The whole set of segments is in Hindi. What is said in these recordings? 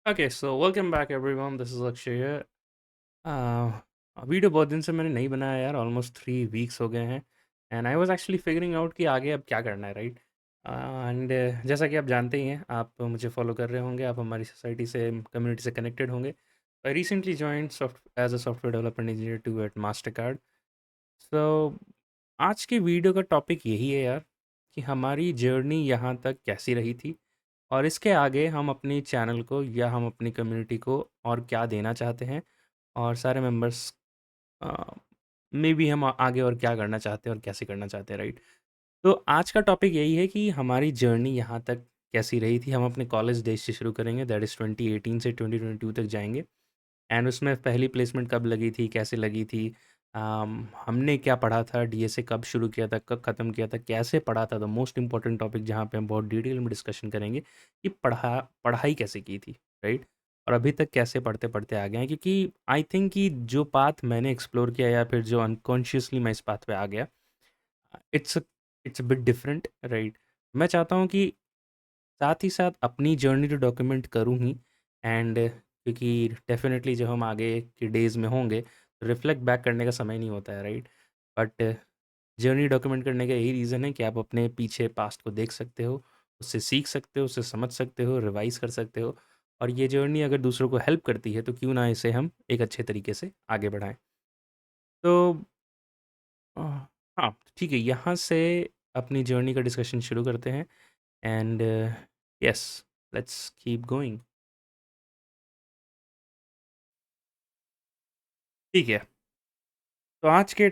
Okay so welcome back everyone, this is Akshay here. Video बहुत दिन से मैंने नहीं बनाया यार, ऑलमोस्ट 3 वीक्स हो गए हैं. And I was actually figuring out कि आगे अब क्या करना है, राइट. एंड जैसा कि आप जानते ही हैं, आप मुझे फॉलो कर रहे होंगे, आप हमारी सोसाइटी से, कम्युनिटी से कनेक्टेड होंगे. I recently joined as a software development engineer two at Mastercard. सो आज के वीडियो का टॉपिक यही है यार, कि हमारी जर्नी यहाँ तक कैसी रही थी, और इसके आगे हम अपनी चैनल को या हम अपनी कम्युनिटी को और क्या देना चाहते हैं, और सारे मेंबर्स में भी हम आगे और क्या करना चाहते हैं और कैसे करना चाहते हैं, राइट. तो आज का टॉपिक यही है कि हमारी जर्नी यहाँ तक कैसी रही थी. हम अपने कॉलेज डेज से शुरू करेंगे, दैट इज़ 2018 से 2022 तक जाएंगे. एंड उसमें पहली प्लेसमेंट कब लगी थी, कैसे लगी थी, हमने क्या पढ़ा था, डीएसए कब शुरू किया था, कब ख़त्म किया था, कैसे पढ़ा था. द मोस्ट इंपॉर्टेंट टॉपिक जहाँ पे हम बहुत डिटेल में डिस्कशन करेंगे कि पढ़ाई कैसे की थी, राइट. और अभी तक कैसे पढ़ते पढ़ते आ गए हैं, क्योंकि आई थिंक कि जो पाथ मैंने एक्सप्लोर किया या फिर जो अनकॉन्शियसली मैं इस पाथ पे आ गया, it's it's bit different, right. मैं चाहता हूँ कि साथ ही साथ अपनी जर्नी तो डॉक्यूमेंट करूँ ही. एंड क्योंकि डेफ़िनेटली जब हम आगे के डेज़ में होंगे, तो रिफ्लेक्ट बैक करने का समय नहीं होता है, राइट. बट जर्नी डॉक्यूमेंट करने का यही रीज़न है कि आप अपने पीछे पास्ट को देख सकते हो, उससे सीख सकते हो, उससे समझ सकते हो, रिवाइज़ कर सकते हो. और ये जर्नी अगर दूसरों को हेल्प करती है, तो क्यों ना इसे हम एक अच्छे तरीके से आगे बढ़ाएँ. तो अ, हाँ, ठीक है, यहाँ से अपनी जर्नी का डिस्कशन शुरू करते हैं. And yes, let's keep going. ठीक है, तो अ, आज का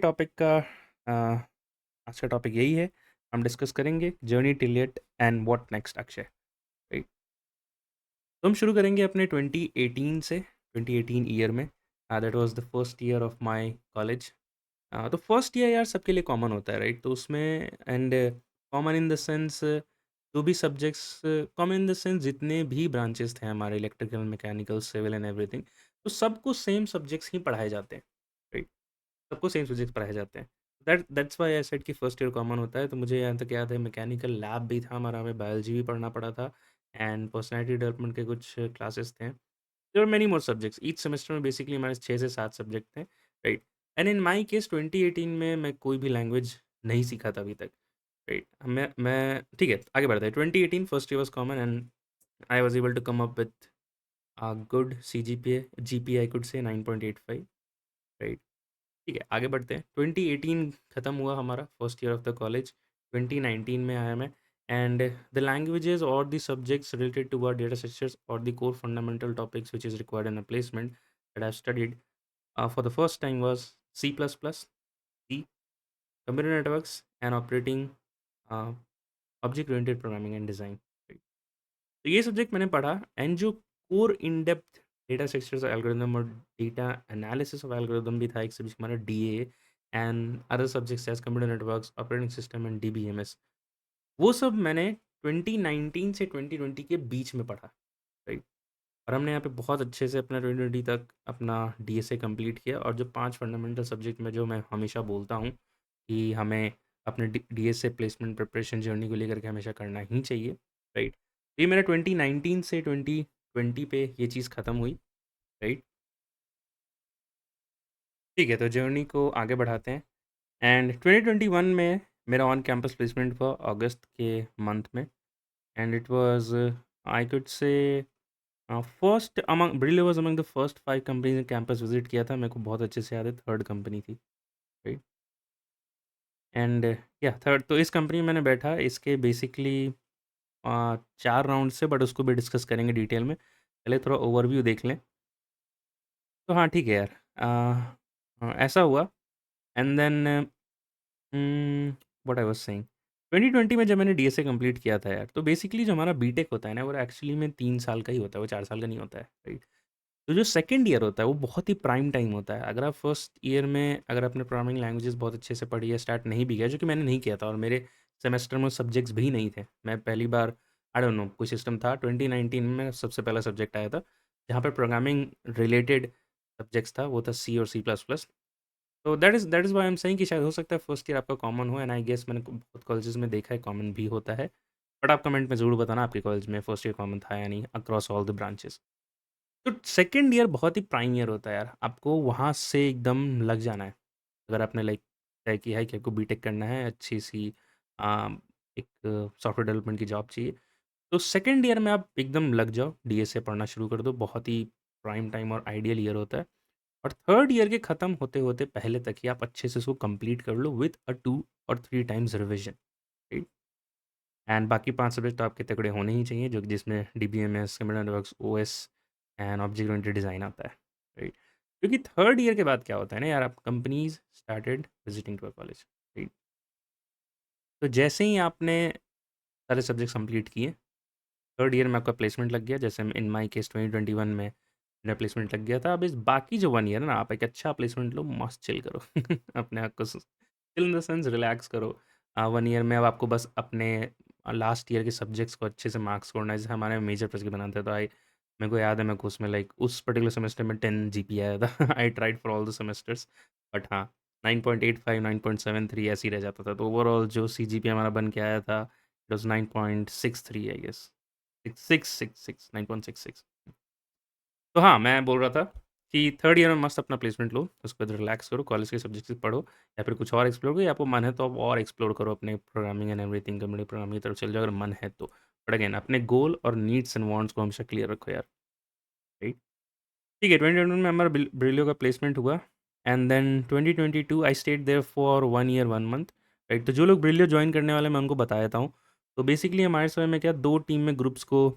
टॉपिक यही है. हम डिस्कस करेंगे journey till it and what next, Akshay, right. तो हम शुरू करेंगे अपने 2018 से. 2018 ईयर में, that was the first year of my college. तो फर्स्ट ईयर यार सबके लिए कॉमन होता है, राइट. तो उसमें and common in the sense, जो भी subjects, common in the sense जितने भी ब्रांचेस थे हमारे, electrical, mechanical, civil and everything, तो सबको सेम सब्जेक्ट्स ही पढ़ाए जाते हैं, राइट. सबको सेम सब्जेक्ट्स पढ़ाए जाते हैं. दैट्स व्हाई आई सेड कि फर्स्ट ईयर कॉमन होता है. तो मुझे यहाँ तक याद है, मैकेनिकल लैब भी था हमारा, हमें बायोलॉजी भी पढ़ना पड़ा था. एंड पर्सनैलिटी डेवलपमेंट के कुछ क्लासेस थे. There are many more subjects each semester में. बेसिकली हमारे 6 से 7 सब्जेक्ट थे, right. And in my case 2018 में मैं कोई भी लैंग्वेज नहीं सीखा था अभी तक, राइट. मैं ठीक है, आगे बढ़ते हैं. 2018 first year was common and I was able to come up with a good CGPA, GPA I could say 9.85, right. ठीक है, आगे बढ़ते हैं. 2018 खत्म हुआ हमारा first year of the college. 2019 में आया मैं. एंड द लैंग्वेजेस और the subjects related to our data structures और the core fundamental topics which is required in a placement that I have studied for the first time was C plus plus, C, computer networks and operating, object oriented programming and design. तो ये सब्जेक्ट मैंने पढ़ा. एंड जो core in depth data structures algorithm और डेटा एनालिसिस ऑफ एल्गोरिदम भी था, एक सब्जेक्ट हमारा DA. And other subjects as computer networks, operating system and DBMS, वो सब मैंने 2019 से 2020 के बीच में पढ़ा, राइट. और हमने यहाँ पे बहुत अच्छे से अपना 2020 तक अपना डीएसए कंप्लीट किया. और जो 5 फंडामेंटल सब्जेक्ट में जो मैं हमेशा बोलता हूँ कि हमें अपने डीएसए प्लेसमेंट प्रिपरेशन जर्नी को लेकर के हमेशा करना ही चाहिए, राइट. ये मेरा 2019 से 2020 पे ये चीज़ ख़त्म हुई, राइट. ठीक है, तो जर्नी को आगे बढ़ाते हैं. एंड 2021 में मेरा ऑन कैंपस प्लेसमेंट हुआ अगस्त के मंथ में. And it was, I could say, first among Brillio was among the first 5 companies ने कैंपस विजिट किया था. मेरे को बहुत अच्छे से याद है, थर्ड कंपनी थी, राइट. एंड या थर्ड, तो इस कंपनी में मैंने बैठा. इसके बेसिकली 4 राउंड से, बट उसको भी डिस्कस करेंगे डिटेल में. पहले थोड़ा ओवरव्यू देख लें. तो हाँ, ठीक है यार. ऐसा हुआ. And then what I was saying, 2020 में जब मैंने डीएसए कंप्लीट किया था यार, तो बेसिकली जो हमारा बीटेक होता है ना, वो एक्चुअली में 3 साल का ही होता है, वो 4 साल का नहीं होता है, राइट. तो जो सेकंड ईयर होता है, वो बहुत ही प्राइम टाइम होता है. अगर आप फर्स्ट ईयर में अगर आपने प्रोग्रामिंग लैंग्वेजेस बहुत अच्छे से पढ़ी है, स्टार्ट नहीं भी किया, जो कि मैंने नहीं किया था, और मेरे सेमेस्टर में सब्जेक्ट्स भी नहीं थे. मैं पहली बार, आई डोंट नो, कोई सिस्टम था 2019 में, सबसे पहला सब्जेक्ट आया था जहाँ पे प्रोग्रामिंग रिलेटेड सब्जेक्ट्स था, वो था सी और सी प्लस प्लस. तो that is why I am saying कि शायद हो सकता है फर्स्ट ईयर आपका कॉमन हो. एंड आई गेस मैंने बहुत कॉलेजेस में देखा है कॉमन भी होता है. बट आप कमेंट में ज़रूर बताना आपके कॉलेज में फर्स्ट ईयर कॉमन था या नहीं अक्रॉस ऑल द ब्रांचेस. तो सेकंड ईयर बहुत ही प्राइम ईयर होता है यार, आपको वहाँ से एकदम लग जाना है। अगर आपने लाइक तय किया है कि आपको बीटेक करना है, अच्छी सी एक सॉफ्टवेयर डेवलपमेंट की जॉब चाहिए, तो सेकंड ईयर में आप एकदम लग जाओ, डीएसए पढ़ना शुरू कर दो, बहुत ही प्राइम टाइम और आइडियल ईयर होता है। और थर्ड ईयर के ख़त्म होते-होते पहले तक ही आप अच्छे से इसको कंप्लीट कर लो विथ अ 2 और 3 टाइम्स रिविज़न, राइट? एंड बाकी 5 सब्जेक्ट तो आपके तगड़े होने ही चाहिए, जो जिसमें DBMS, similar networks, OS and object oriented design आता है, राइट? क्योंकि थर्ड ईयर के बाद क्या होता है ना यार, आप companies started visiting to a college, right? तो जैसे ही आपने सारे सब्जेक्ट्स कंप्लीट किए, थर्ड ईयर में आपका प्लेसमेंट लग गया, जैसे इन माई केस 2021 में मेरा प्लेसमेंट लग गया था। अब इस बाकी जो 1 ईयर है ना, आप एक अच्छा प्लेसमेंट लो, मस्त चिल करो अपने आप को chill in the sense relax करो। 1 ईयर में अब आपको बस अपने लास्ट ईयर के सब्जेक्ट्स को अच्छे से मार्क्स स्कोर करना है। जैसे हमारे मेजर प्रोजेक्ट बनाते थे, तो आई मेरे को याद है, मेरे को उसमें लाइक उस पर्टिकुलर सेमेस्टर में 10 जीपीए आया था। I tried for all the semesters, but हाँ, 9.85 9.73 ऐसे ही रह जाता था। तो ओवरऑल जो सीजीपीए हमारा बन के आया था, इट वाज 9.63 आई गेस, 666 9.66। तो हाँ, मैं बोल रहा था कि थर्ड ईयर में मस्त अपना प्लेसमेंट लो, उसके बाद रिलैक्स करो, कॉलेज के सब्जेक्ट्स पढ़ो, या फिर कुछ और एक्सप्लोर करो, या आपको मन है तो आप और एक्सप्लोर करो अपने programming and everything, computer programming की तरफ चल जाओ अगर मन है तो। बट अगेन, अपने गोल और नीड्स एंड वांट्स को हमेशा क्लियर रखो यार, राइट? ठीक है, 2021 में हमारा ब्रिलियो का प्लेसमेंट हुआ, and then 2022 I stayed there for 1 year 1 month, right? तो जो लोग ब्रिलियो ज्वाइन करने वाले, मैं उनको बता देता हूँ। तो बेसिकली हमारे समय में क्या, 2 टीम में ग्रुप्स को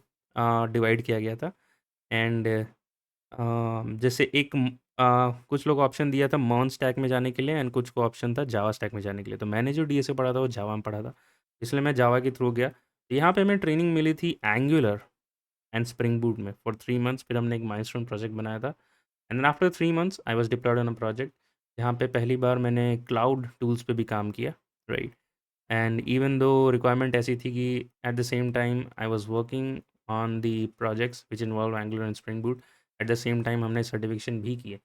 डिवाइड किया गया था। एंड जैसे कुछ लोग ऑप्शन दिया था मॉन स्टैक में जाने के लिए, एंड कुछ को ऑप्शन था जावा स्टैक में जाने के लिए। तो मैंने जो डीएसए पढ़ा था वो जावा में पढ़ा था, इसलिए मैं जावा के थ्रू गया। तो यहाँ पे हमें ट्रेनिंग मिली थी एंगुलर एंड स्प्रिंग बूट में फॉर 3 मंथ्स। फिर हमने एक माइलस्टोन प्रोजेक्ट बनाया था, and then after 3 months I was deployed on a project, जहाँ पे पहली बार मैंने क्लाउड टूल्स पे भी काम किया, right? And even though requirement ऐसी थी कि at the same time I was working on the projects which involve angular and Spring boot, at the same time हमने सर्टिफिकेशन भी किए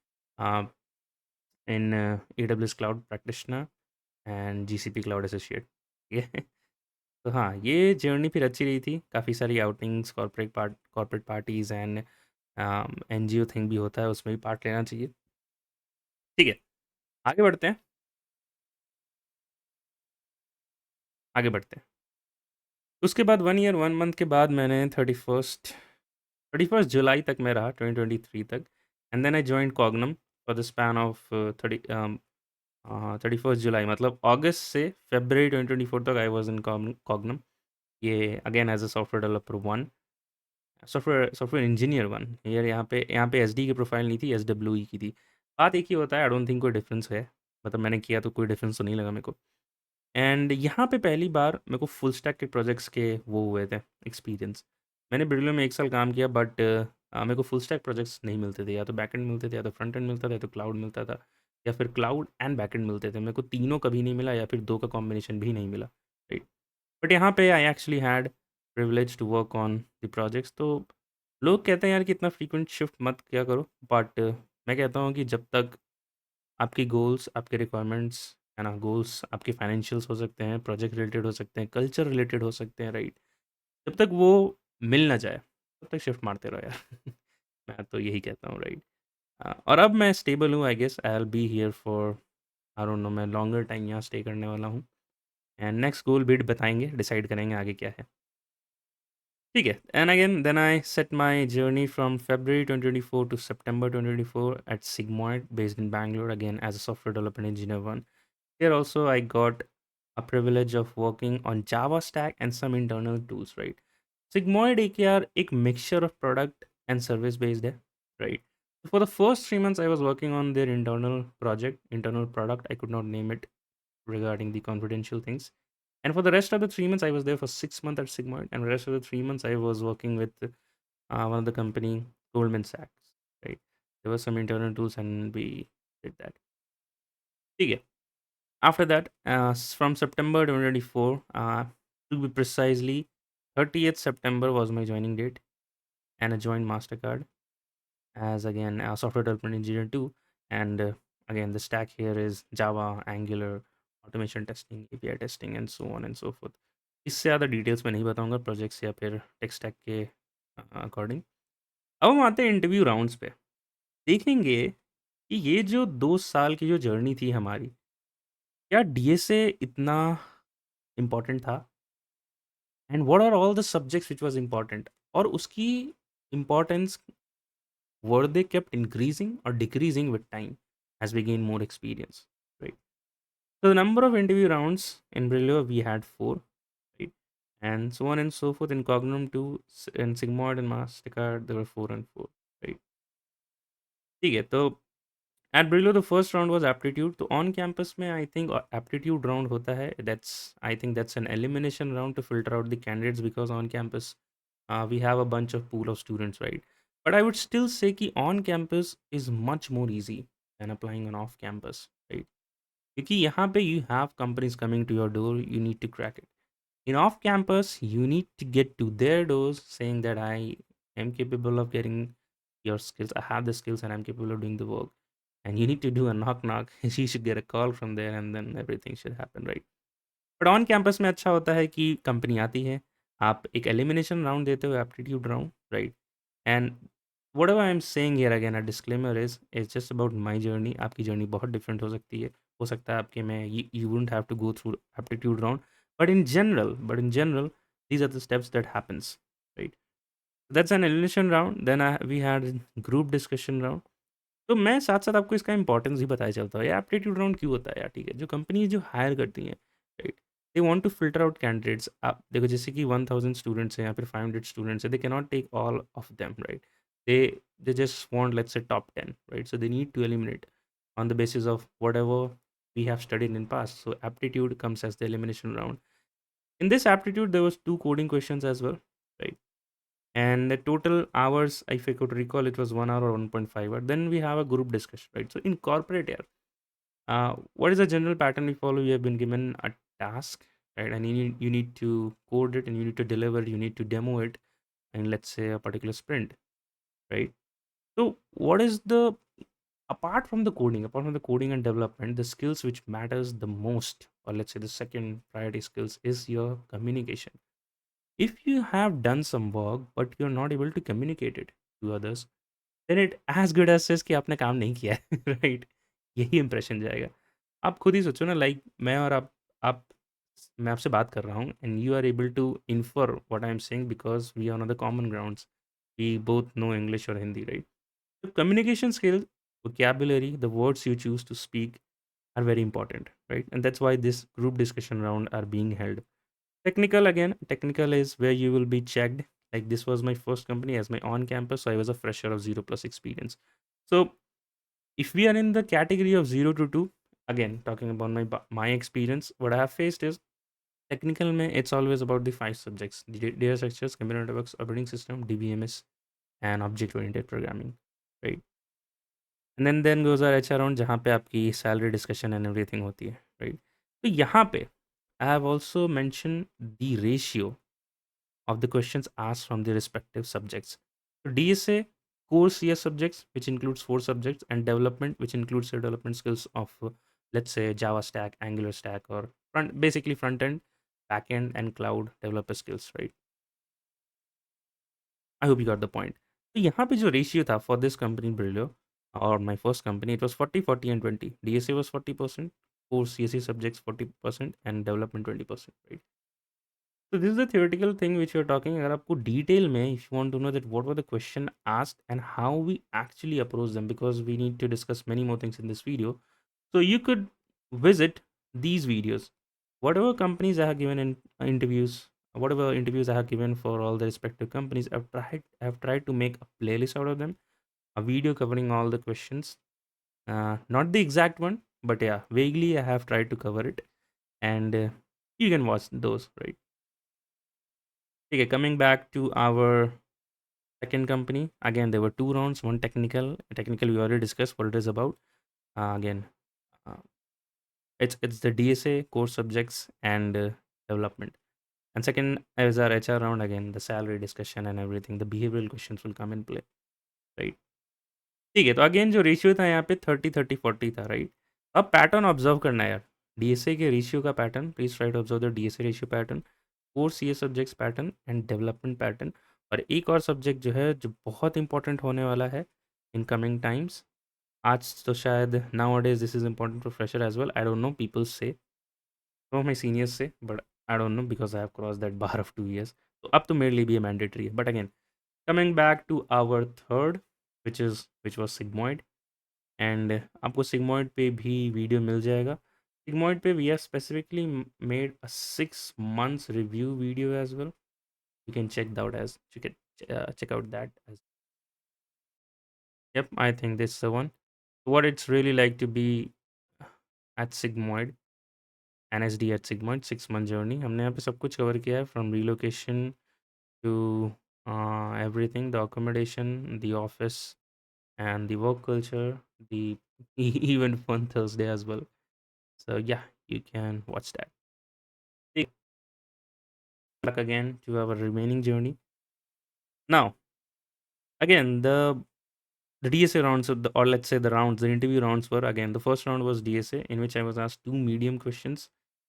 इन AWS cloud practitioner and GCP cloud associate. ठीक है। तो हाँ, ये जर्नी फिर अच्छी रही थी, काफ़ी सारी outings, corporate parties and NGO thing भी होता है, उसमें भी पार्ट लेना चाहिए। ठीक है, आगे बढ़ते हैं, आगे बढ़ते हैं। उसके बाद 1 ईयर 1 मंथ के बाद मैंने 31st जुलाई तक मैं रहा, 2023 तक, and then I joined Cognam for the span of 31st जुलाई, मतलब अगस्त से फरवरी 2024 तक आई वाज इन कॉग्नम। ये again as a software developer 1, software engineer 1। यहाँ पे SD की प्रोफाइल नहीं थी, SWE की थी। बात एक ही होता है, आई डोंट थिंक कोई डिफरेंस है, मतलब मैंने किया तो कोई डिफरेंस तो नहीं लगा मेरे को। एंड यहाँ पे पहली बार मेरे को फुल स्टैक के प्रोजेक्ट्स के वो हुए थे एक्सपीरियंस। मैंने ब्रिलियो में 1 साल काम किया, बट मेरे को फुल स्टैक प्रोजेक्ट्स नहीं मिलते थे, या तो बैकएंड मिलते थे, या तो फ्रंट एंड मिलता था, या तो क्लाउड मिलता था, या फिर क्लाउड एंड बैकएंड मिलते थे। मेरे को तीनों कभी नहीं मिला, या फिर दो का कॉम्बिनेशन भी नहीं मिला, राइट? बट यहाँ पे I actually had privilege to work on the projects. तो लोग कहते हैं यार कि इतना फ्रीक्वेंट शिफ्ट मत किया करो, बट मैं कहता हूँ कि जब तक आपकी गोल्स, आपके रिक्वायरमेंट्स है ना, गोल्स आपके फाइनेंशियल्स हो सकते हैं, प्रोजेक्ट रिलेटेड हो सकते हैं, कल्चर रिलेटेड हो सकते हैं, राइट? जब तक वो मिल ना जाए, तब तक शिफ्ट मारते रहो यार। मैं तो यही कहता हूँ, राइट? और अब मैं स्टेबल हूँ, I guess I will be here for, I don't know, मैं लॉन्गर टाइम यहाँ स्टे करने वाला हूँ। एंड नेक्स्ट गोल बीट बताएंगे, डिसाइड करेंगे आगे क्या है। ठीक है, and again then I set my journey from February 2024 to September 2024 at Sigmoid, based in Bangalore, again as a software development engineer 1. Here also I got a privilege of working on Java stack and some internal tools, right? Sigmoid एक यार एक mixture of product and service based है, right? For the first 3 months I was working on their internal product. I could not name it regarding the confidential things. And for the rest of the 3 months, I was there for 6 months at Sigmoid, and the rest of the 3 months I was working with one of the company, Goldman Sachs, right? There were some internal tools, and we did that. Okay. After that, from September 2024, to be precisely, 30th September was my joining date, and I joined Mastercard as again a software development engineer too. And again, the stack here is Java, Angular, automation testing, API testing, and so on and so forth. इससे ज़्यादा डिटेल्स मैं नहीं बताऊंगा प्रोजेक्ट्स या फिर टेक स्टैक के अकॉर्डिंग। अब हम आते हैं इंटरव्यू राउंड्स पे। देखेंगे कि ये जो 2 साल की जो जर्नी थी हमारी, क्या डीएसए इतना इम्पोर्टेंट था? And what are all the subjects which was important? और उसकी importance, were they kept increasing और decreasing with time as we gain more experience, right? So the number of interview rounds in Brillo, we had 4, right? And so on and so forth. In Cognom 2, in Sigmoid and Mastercard, there were 4 and 4, right? ठीक है, तो at Brillio the first round was aptitude. तो ऑन कैंपस में आई थिंक एप्टीट्यूड राउंड होता है, that's I think that's an elimination round to filter out the candidates because on campus we have a bunch of pool of students, right? But I would still say कि on campus is much more easy than applying on off campus, right? क्योंकि यहाँ पे you have companies coming to your door, you need to crack it. In off campus, you need to get to their doors saying that I am capable of getting your skills, I have the skills and I'm capable of doing the work. And you need to do a knock knock. You should get a call from there and then everything should happen, right? But on campus में अच्छा होता है कि कंपनी आती है, आप एक एलिमिनेशन राउंड देते हो, aptitude round, right? And whatever I am saying here again, a disclaimer is just about my journey. आपकी जर्नी बहुत डिफरेंट हो सकती है, हो सकता है आपके में you wouldn't have to go through aptitude round, but in general these are the steps that happens, right? That's an elimination round. Then we had group discussion round. तो मैं साथ-साथ आपको इसका इम्पोर्टेंस भी बताया चलता हूँ। ये एप्टीट्यूड राउंड क्यों होता है यार, ठीक है? जो कंपनी जो हायर करती हैं, right? They want to filter out candidates. आप देखो जैसे कि 1000 स्टूडेंट्स हैं या फिर 500 स्टूडेंट्स हैं, they can not take all of them, right? They they just want let's say top 10, right? So they need to eliminate on the basis of whatever we have studied in past. So aptitude comes as the elimination round. In this aptitude, there was 2 coding questions as well, right? And the total hours, if I could recall, it was 1 hour or 1.5 hour. Then we have a group discussion, right? So in corporate year, what is the general pattern we follow? You have been given a task, right? And you need to code it and you need to deliver it, you need to demo it in, let's say, a particular sprint, right? So what is the, apart from the coding and development, the skills which matters the most, or let's say the second priority skills, is your communication. If you have done some work but you're not able to communicate it to others, then it as good as says कि आपने काम नहीं किया है। राइट? यही इंप्रेशन जाएगा। आप खुद ही सोचो ना, लाइक मैं और आप मैं आपसे बात कर रहा हूँ and you are able to infer what I am saying because we are on the common grounds. We both know English और हिंदी, राइट? तो communication skill, vocabulary, the words you choose to speak are very important, right? And that's why this group discussion round are being held. Technical, again, technical is where you will be checked. Like this was my first company as my on campus, so I was a fresher of 0+ experience. So if we are in the category of 0 to 2, again talking about my experience, what I have faced is technical mein, it's always about the 5 subjects: data structures, computer networks, operating system, DBMS, and object oriented programming, right? And then goes our HR round जहाँ पे आपकी salary discussion and everything होती है, right? तो यहाँ पे I have also mentioned the ratio of the questions asked from the respective subjects. So DSA, core CS subjects, which includes 4 subjects, and development, which includes the development skills of, let's say, Java stack, Angular stack, or basically front end, back end, and cloud developer skills, right? I hope you got the point. So यहाँ पे जो ratio था for this company Brillo, or my first company, it was 40, 40, and 20. DSA was 40%, core CSE subjects 40%, and development 20%, right? So this is the theoretical thing which you're talking. अगर आपको detail में, if you want to know that what were the question asked and how we actually approach them, because we need to discuss many more things in this video. So you could visit these videos. Whatever companies I have given in interviews, whatever interviews I have given for all the respective companies, I've tried to make a playlist out of them, a video covering all the questions. Not the exact one, but yeah, vaguely I have tried to cover it, and you can watch those, right? Okay, coming back to our second company, again there were 2 rounds. One technical we already discussed what it is about. Again, uh, it's the DSA core subjects and development. And second is our HR round, again the salary discussion and everything. The behavioral questions will come in play, right? ठीक है, तो अगेन जो रेशियो था यहाँ पे 30-30-40 था, राइट? अब पैटर्न ऑब्जर्व करना है यार, डीएसए के रेशियो का pattern. Please try to observe the DSA ratio pattern, core CA subjects pattern, and development pattern. और एक और सब्जेक्ट जो है जो बहुत इंपॉर्टेंट होने वाला है इन कमिंग टाइम्स, आज तो शायद nowadays this is important for fresher as well, I don't know people से, तो माई सीनियर्स से, but I don't know because I have cross that bar of 2 years, तो अब तो मेरे लिए भी ये मैंडेटरी है। But again coming back to our third which was Sigmoid, and आपको सिग्मॉइड पे भी वीडियो मिल जाएगा। सिग्मॉइड पे we are specifically made a 6 months review video as well, you can check that out as you can check out that as. Yep, I think this is the one. What it's really like to be at Sigmoid, NSD at Sigmoid, 6 month journey. हमने यहाँ पे सब कुछ कवर किया है, from relocation to everything, the accommodation, the office, and the work culture, the even fun Thursday as well. So yeah, you can watch that. Take luck again to our remaining journey. Now, again, the DSA rounds, or let's say the rounds, the interview rounds were, again, the first round was DSA, in which I was asked 2 medium questions.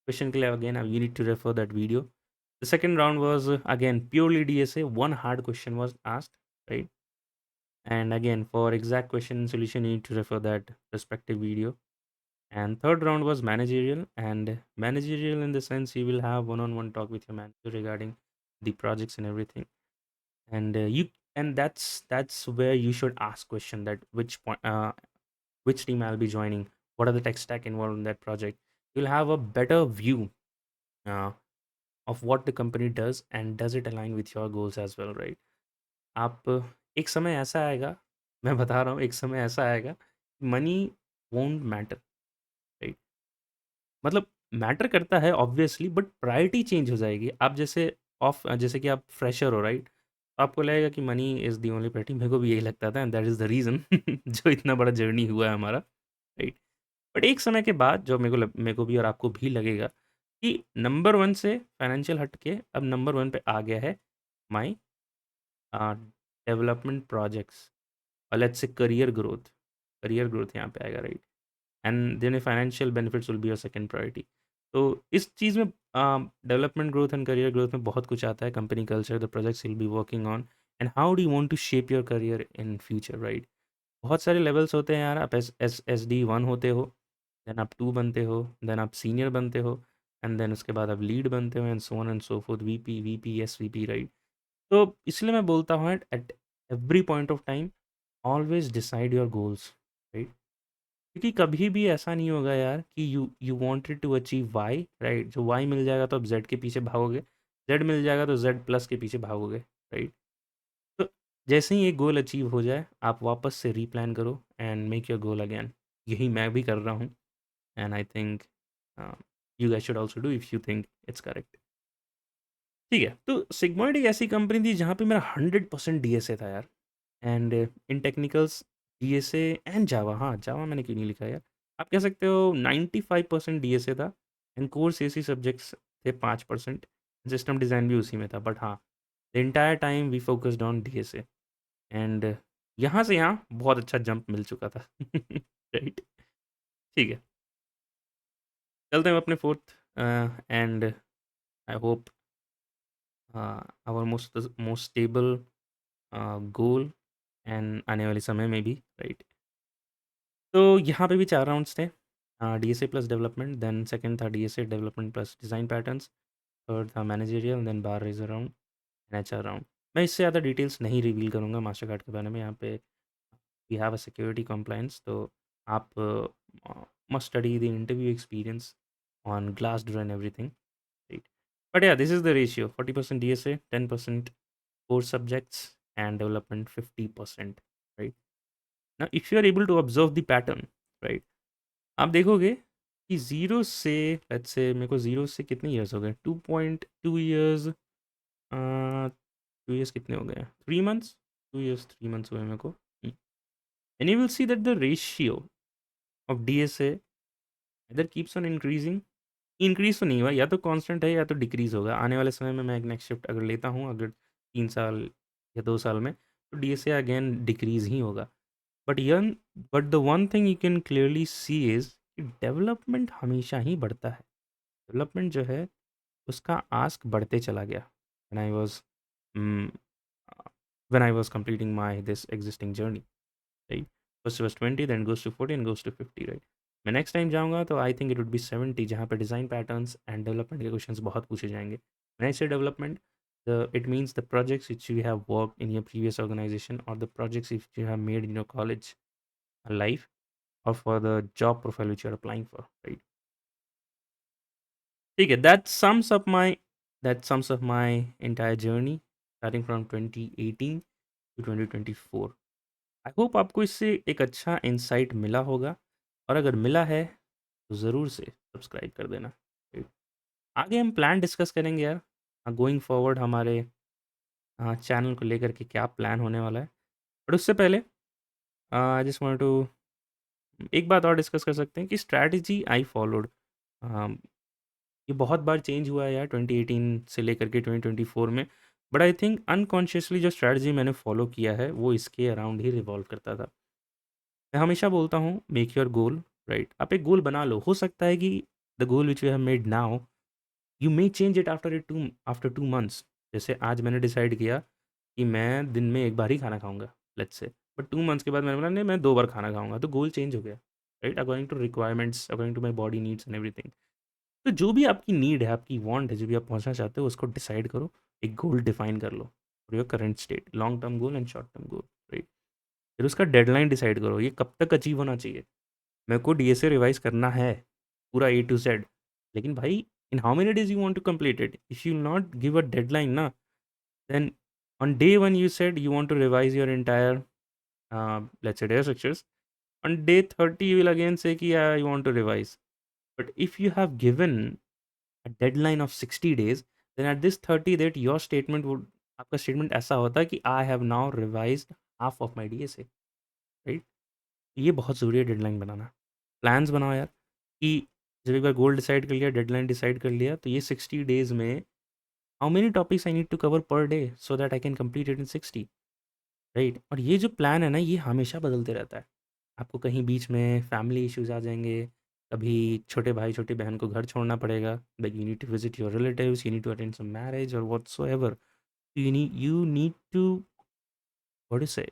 Question ke liye, again, you need to refer that video. The second round was again purely DSA. One hard question was asked, right? And again, for exact question solution, you need to refer that respective video. And third round was managerial, and managerial in the sense you will have one-on-one talk with your manager regarding the projects and everything. And that's where you should ask question, that which team I'll be joining, what are the tech stack involved in that project. You'll have a better view uh, of what the company does and does it align with your goals as well, right? आप एक समय ऐसा आएगा, मैं बता रहा हूँ, एक समय ऐसा आएगा, मनी वोंट मैटर, राइट? मतलब मैटर करता है ऑब्वियसली, बट प्रायोरिटी चेंज हो जाएगी। आप जैसे कि आप फ्रेशर हो, राइट? तो आपको लगेगा कि money is the only priority. मेरे को भी यही लगता था, and that is the reason जो इतना बड़ा जर्नी हुआ है हमारा, राइट? बट एक समय के बाद जो मेरे को भी और आपको भी लगेगा कि नंबर 1 से फाइनेंशियल हट के अब नंबर 1 पे आ गया है माय डेवलपमेंट प्रोजेक्ट्स, और लेट्स से करियर ग्रोथ यहाँ पे आएगा, right? And then financial benefits will be your second priority. तो इस चीज़ में development growth and career growth में बहुत कुछ आता है, company culture, the projects will be working on, and how do you want to shape your career in future, right? बहुत सारे लेवल्स होते हैं यार, आप एस डी 1 होते हो, देन आप 2 बनते हो, देन आप सीनियर बनते हो, एंड देन उसके बाद आप लीड बनते हो, and so on and so forth, VP, SVP, right? तो इसलिए मैं बोलता हूँ at every point of time always decide your goals, right? क्योंकि कभी भी ऐसा नहीं होगा यार कि you wanted to achieve Y, right? जो वाई मिल जाएगा तो आप जेड के पीछे भागोगे, जेड मिल जाएगा तो जेड प्लस के पीछे भागोगे, राइट? तो जैसे ही एक गोल अचीव हो जाए, आप वापस से रीप्लान करो and make your goal again. यही मैं भी कर रहा हूँ, and I think you guys should also do if you think it's correct. ठीक है, तो सिग्मॉइड एक ऐसी कंपनी थी जहाँ पे मेरा 100% डीएसए था यार, and in technicals DSA and Java, हाँ जावा मैंने क्यों नहीं लिखा यार, आप कह सकते हो 95% डीएसए था, एंड कोर सीएससी सब्जेक्ट्स थे 5%, सिस्टम डिज़ाइन भी उसी में था, बट हाँ the entire time we focused on DSA, and यहाँ से यहाँ बहुत अच्छा जंप मिल चुका था राइट? ठीक है, चलते हैं अपने fourth, and I hope our most stable goal and आने वाले समय में भी, राइट? तो यहाँ पे भी 4 राउंड्स थे, DSA plus development, then second था DSA development plus design patterns, third था managerial, then bar raiser round, HR round. मैं इससे ज़्यादा डिटेल्स नहीं रिवील करूँगा मास्टर कार्ड के बारे में, यहाँ पे we have a security compliance, तो आप must study the interview experience on Glassdoor and everything, right? But yeah this is the ratio, 40% DSA, 10% core subjects, and development 50%, right? ना if you are able to observe the pattern, right, आप देखोगे कि ज़ीरो से, लेट्स से मेरे को ज़ीरो से कितने ईयर्स हो गए, 2.2 ईयर्स, 2 ईयर्स कितने हो गए, 3 मंथ्स, 2 ईयर्स 3 मंथ्स हुए मेरे को, and you will see that the ratio of DSA इधर कीप्स ऑन इंक्रीजिंग। इंक्रीज तो नहीं हुआ, या तो कांस्टेंट है या तो डिक्रीज होगा। आने वाले समय में मैं एक नेक्स्ट शिफ्ट अगर लेता हूँ, अगर 3 साल या 2 साल में, तो डीएसए अगेन डिक्रीज ही होगा। But N but the one thing you can clearly see is कि डेवलपमेंट हमेशा ही बढ़ता है। डेवलपमेंट जो है उसका आस्क बढ़ते चला गया। When I was when I was completing my this existing journey, right? First was 20, then goes to 40 and goes to 50, right? मैं नेक्स्ट टाइम जाऊँगा तो I think it would B 70, जहाँ पे डिज़ाइन पैटर्न्स एंड डेवलपमेंट के क्वेश्चंस बहुत पूछे जाएंगे. व्हेन आई से development, the it means the projects which you have worked in your previous organization or the projects which you have made in your college life or for the job profile which you are applying for, right? ठीक है, that sums up my entire journey starting from 2018 to 2024. I hope आपको इससे एक अच्छा इंसाइट मिला होगा, और अगर मिला है तो ज़रूर से सब्सक्राइब कर देना, right? आगे हम प्लान डिस्कस करेंगे यार, गोइंग फॉरवर्ड हमारे चैनल को लेकर के क्या प्लान होने वाला है. बट उससे पहले आई जस्ट वांट टू एक बात और डिस्कस कर सकते हैं कि स्ट्रैटेजी आई फॉलोड, ये बहुत बार चेंज हुआ है यार 2018 से लेकर के 2024 में. बट आई थिंक अनकॉन्शियसली जो स्ट्रैटेजी मैंने फॉलो किया है वो इसके अराउंड ही रिवॉल्व करता था. मैं हमेशा बोलता हूँ मेक योर गोल, राइट? आप एक गोल बना लो, हो सकता है कि the goal which you have made now you may change it after 2 months. जैसे आज मैंने डिसाइड किया कि मैं दिन में एक बार ही खाना खाऊंगा, लेट्स से. बट 2 मंथ्स के बाद मैंने बोला नहीं, मैं 2 बार खाना खाऊंगा, तो गोल चेंज हो गया, right? According to requirements, according to my body needs and everything. तो जो भी आपकी नीड है, आपकी वांट है, जो भी आप पहुंचना चाहते हो, उसको डिसाइड करो, एक गोल डिफाइन कर लो for your current state, long term goal and short term goal, right? फिर उसका डेडलाइन डिसाइड करो, ये कब तक अचीव होना चाहिए. मेरे को डीएसए रिवाइज करना है पूरा ए टू जेड, लेकिन भाई in how many days you want to complete it? If you not give a deadline ना, then on day one you said you want to revise your entire let's say data structures. On day 30 you will again say कि yeah, you want to revise. But if you have given a deadline of 60 days, then at this 30 date your statement would, आपका स्टेटमेंट ऐसा होता है कि I have now revised half of my DSA, right? ये बहुत ज़रूरी है डेडलाइन बनाना. प्लान्स बनाओ यार, कि जब एक बार गोल डिसाइड कर लिया, डेडलाइन डिसाइड कर लिया, तो ये 60 डेज में how many topics I need to cover per day so that I can complete it in 60, right? और ये जो प्लान है ना, ये हमेशा बदलते रहता है. आपको कहीं बीच में फैमिली इश्यूज आ जाएंगे, कभी छोटे भाई छोटी बहन को घर छोड़ना पड़ेगा, like you need to visit your relatives, you need to attend some marriage और whatsoever. You need to, what do you say,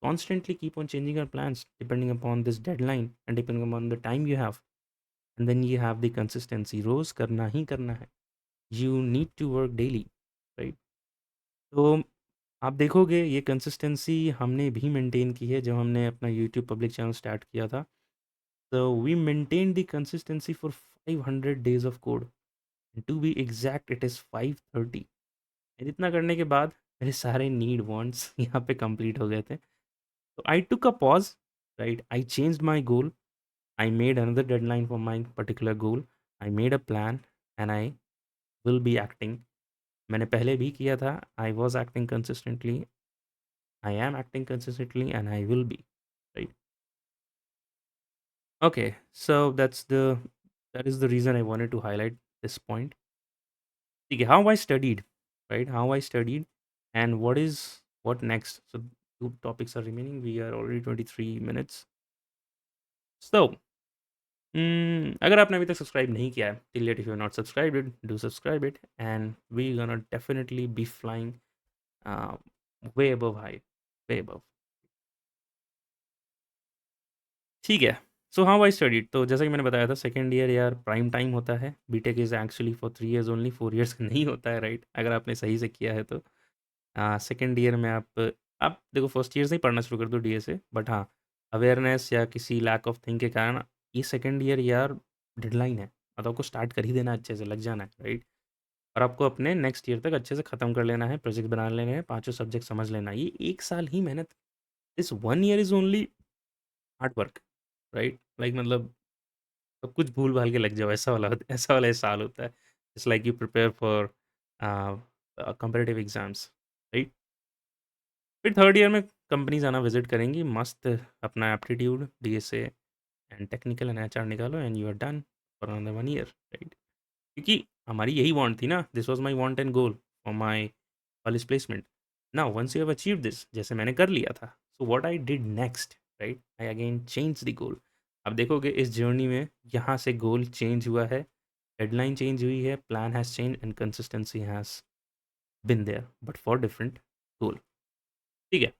constantly keep on changing your plans depending upon this deadline and depending upon the time you have. And then you have the consistency, रोज करना ही करना है. You need to work daily, right? तो आप देखोगे ये कंसिस्टेंसी हमने भी मेंटेन की है जब हमने अपना यूट्यूब पब्लिक चैनल स्टार्ट किया था. तो we maintain the consistency for 500 days of code. To be exact it is 530. इतना करने के बाद मेरे सारे नीड वांट्स यहाँ पे कंप्लीट हो गए थे. तो I took a pause, right? I changed my goal. I made another deadline for my particular goal. I made a plan and I will be acting. मैंने पहले भी किया था. I was acting consistently, I am acting consistently, and I will be, right? Okay, so that is the reason I wanted to highlight this point. Okay, how I studied, right? How I studied, and what next? So 2 topics are remaining. We are already 23 minutes. So, अगर आपने अभी तक सब्सक्राइब नहीं किया है, till yet if you have not subscribed it, do subscribe it, and we gonna definitely be flying uh, way above high, way above. ठीक है. सो हाउ आई स्टडीड, तो जैसा कि मैंने बताया था, सेकंड ईयर यार प्राइम टाइम होता है. BTech is actually for 3 years only, 4 years का नहीं होता है, राइट? अगर आपने सही से किया है तो सेकंड ईयर में आप देखो, फर्स्ट ईयर से ही पढ़ना शुरू कर दो डीएसए. बट हाँ, अवेयरनेस या किसी लैक ऑफ थिंग के कारण ये सेकंड ईयर यार डेडलाइन है, मतलब आपको स्टार्ट कर ही देना, अच्छे से लग जाना है, राइट? और आपको अपने नेक्स्ट ईयर तक अच्छे से ख़त्म कर लेना है, प्रोजेक्ट बना लेने हैं, पाँचों सब्जेक्ट समझ लेना है. ये 1 साल ही मेहनत. This 1 year is only hard work, right? Like मतलब सब कुछ भूल-भाल के लग जाओ, ऐसा वाला ये साल होता है. It's like you prepare for competitive exams, right? फिर थर्ड ईयर में कंपनीज़ आना विज़िट करेंगी, मस्त अपना aptitude, DSA and technical and HR निकालो and you are done for another 1 year, right? क्योंकि हमारी यही वांट थी ना, this was my want and goal for my college placement. Now once you have achieved this, जैसे मैंने कर लिया था, so what I did next, right? I again change the goal. अब देखोगे इस जर्नी में यहाँ से गोल चेंज हुआ है, डेडलाइन चेंज हुई है, plan has change and consistency has been there, but for different goal. ठीक है।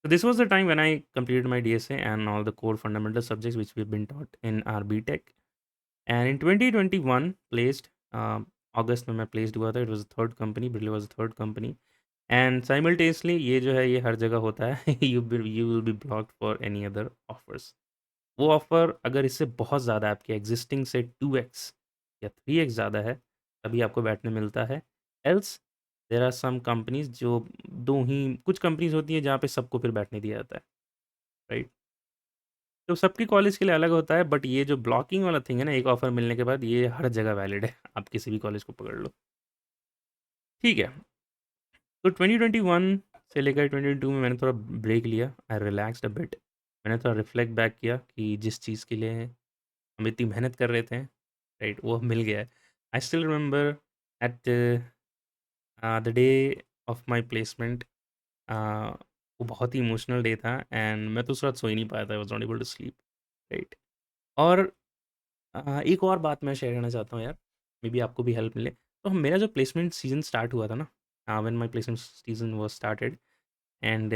So this was the time when I completed my DSA and all the core fundamental subjects which we've been taught in our BTech. And in 2021 placed, अगस्त में मैं प्लेस्ड हुआ था. It was third company, Birla was third company. And simultaneously ये जो है ये हर जगह होता है. You will be blocked for any other offers. वो ऑफर अगर इससे बहुत ज़्यादा आपके एग्जिस्टिंग से 2x या 3x ज़्यादा है तभी आपको बैठने मिलता है. Else there are some companies जो दो ही कुछ कंपनीज होती हैं जहाँ पे सबको फिर बैठने दिया जाता है. राइट. तो सबके कॉलेज के लिए अलग होता है, बट ये जो ब्लॉकिंग वाला थिंग है ना, एक ऑफर मिलने के बाद ये हर जगह वैलिड है. आप किसी भी कॉलेज को पकड़ लो. ठीक है. तो 2021 से लेकर 2022 में मैंने थोड़ा ब्रेक लिया. आई रिलैक्स्ड अ बिट. मैंने थोड़ा रिफ्लेक्ट बैक किया कि जिस चीज़ के लिए हम इतनी मेहनत कर रहे थे, राइट, वो अब मिल गया है. I still remember at the day of my placement. वो बहुत ही इमोशनल डे था एंड मैं तो उस रात सो ही नहीं पाया था. I was not able to sleep. Right. और एक और बात मैं शेयर करना चाहता हूँ यार, मे बी आपको भी हेल्प मिले. तो मेरा जो प्लेसमेंट सीज़न स्टार्ट हुआ था ना, when my placement season was started, and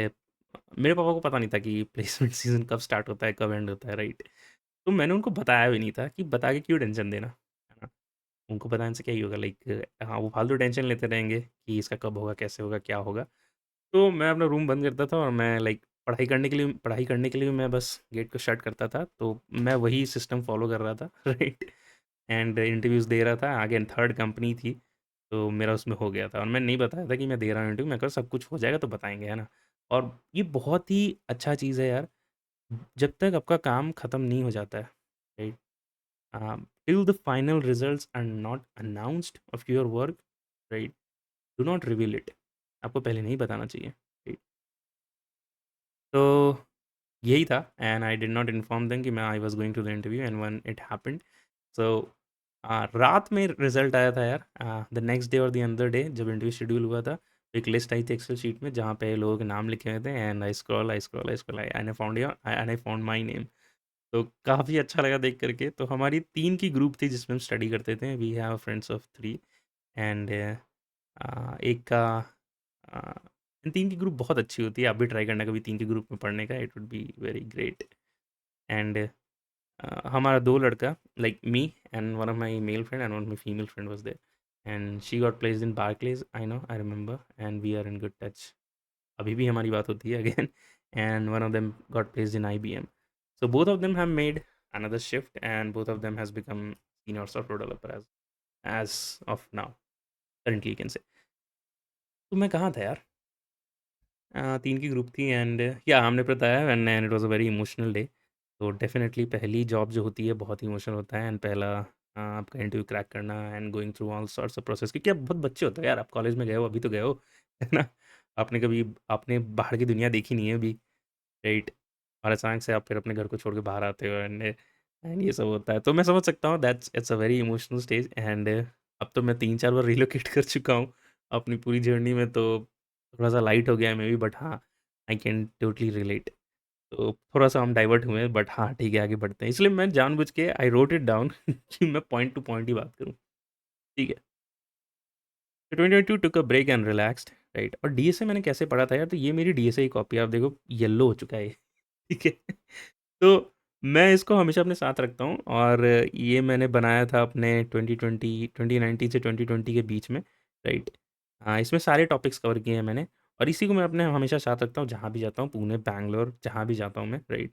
मेरे पापा को पता नहीं था कि प्लेसमेंट सीज़न कब स्टार्ट होता है, कब एंड होता है, राइट. तो मैंने उनको बताया भी नहीं था कि बता के क्यों टेंशन देना, है ना. उनको बताने से क्या ही होगा, लाइक हाँ, वो फालतू टेंशन लेते रहेंगे कि इसका कब होगा, कैसे होगा, क्या होगा. तो मैं अपना रूम बंद करता था और मैं लाइक पढ़ाई करने के लिए मैं बस गेट को शट करता था. तो मैं वही सिस्टम फॉलो कर रहा था. राइट. एंड इंटरव्यूज़ दे रहा था. अगेन थर्ड कंपनी थी, तो मेरा उसमें हो गया था और मैं नहीं बताया था कि मैं दे रहा हूँ इंटरव्यू. मैं कहा सब कुछ हो जाएगा तो बताएंगे, है ना. और ये बहुत ही अच्छा चीज़ है यार, जब तक आपका काम ख़त्म नहीं हो जाता है, right, till the final results are not announced of your work, right, do not reveal it. आपको पहले नहीं बताना चाहिए, राइट. तो यही था. And I did not inform them कि मैं I was going to the interview. And when it happened, so रात में रिजल्ट आया था यार. द नेक्स्ट डे और द अनदर डे जब इंटरव्यू शेड्यूल हुआ था, तो एक लिस्ट आई थी एक्सेल शीट में जहाँ पे लोगों के नाम लिखे हुए थे. And I scroll and I found my name. तो काफ़ी अच्छा लगा देख करके. तो हमारी 3 की ग्रुप थी जिसमें हम स्टडी करते थे. We have friends of 3. And एक का अ, 3 की ग्रुप बहुत अच्छी होती है. आप भी ट्राई करना कभी 3 की ग्रुप में पढ़ने का. It would be very great. And हमारा 2 लड़का, like me and one of my male friend and one of my female friend was there. And she got placed in Barclays. I know, I remember. And we are in good touch. अभी भी हमारी बात होती है again. And one of them got placed in IBM. So both of them have made another shift and both of them has become senior software developer as of now. Currently you can say. तो मैं कहाँ था यार. 3 की ग्रुप थी. एंड या हमने बताया. And it was a very emotional day. तो डेफ़िनेटली पहली जॉब जो होती है बहुत इमोशनल होता है. एंड पहला आपका इंटरव्यू क्रैक करना and going through all sorts of process, क्योंकि आप बहुत बच्चे होते हो यार. आप कॉलेज में गए हो, अभी तो गए हो, है ना. आपने बाहर की दुनिया देखी नहीं है अभी, राइट. और अचानक से आप फिर अपने घर को छोड़ के बाहर आते हो. एंड ये सब होता है. तो मैं समझ सकता हूँ. That's it's a very emotional stage. And अब तो मैं 3-4 बार रिलोकेट कर चुका हूँ अपनी पूरी जर्नी में. तो थोड़ा सा लाइट हो गया है मे बी, बट हाँ, आई कैन टोटली रिलेट. तो थोड़ा सा हम डाइवर्ट हुए हैं, बट हाँ ठीक है, आगे बढ़ते हैं. इसलिए मैं जानबूझ के आई रोट इट डाउन कि मैं पॉइंट टू पॉइंट ही बात करूँ. ठीक है. तो 2022 took a break and relaxed, right. और DSA मैंने कैसे पढ़ा था यार. तो ये मेरी DSA की कॉपी है. आप देखो येलो हो चुका है ये. ठीक है. तो मैं इसको हमेशा अपने साथ रखता हूँ. और ये मैंने बनाया था अपने 2019 से 2020 के बीच में, राइट. हाँ, इसमें सारे टॉपिक्स कवर किए हैं मैंने. और इसी को मैं अपने हमेशा साथ रखता हूँ जहाँ भी जाता हूँ. पुणे, बैंगलोर, जहाँ भी जाता हूँ मैं, राइट.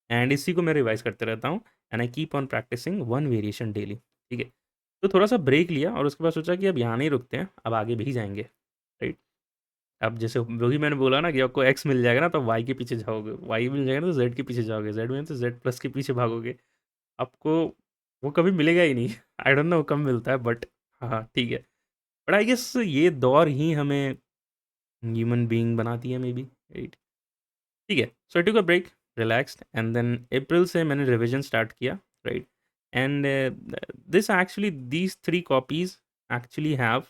एंड इसी को मैं रिवाइज करते रहता हूँ. And I keep on practicing one variation daily. ठीक है. तो थोड़ा सा ब्रेक लिया और उसके बाद सोचा कि अब यहाँ नहीं रुकते हैं, अब आगे भी जाएंगे, राइट. अब जैसे वही मैंने बोला ना कि आपको एक्स मिल जाएगा ना तो वाई के पीछे जाओगे, वाई मिल जाएगा ना तो जेड के पीछे जाओगे, जेड में तो जेड प्लस के पीछे भागोगे. आपको वो कभी मिलेगा ही नहीं. आई डोंट नो कब मिलता है, बट हाँ ठीक है. बट आई गेस ये दौर ही हमें ह्यूमन बीइंग बनाती है मे बी, राइट. ठीक है. So I took a break, relaxed. And then April से मैंने रिविजन स्टार्ट किया, right. And this actually these 3 copies actually have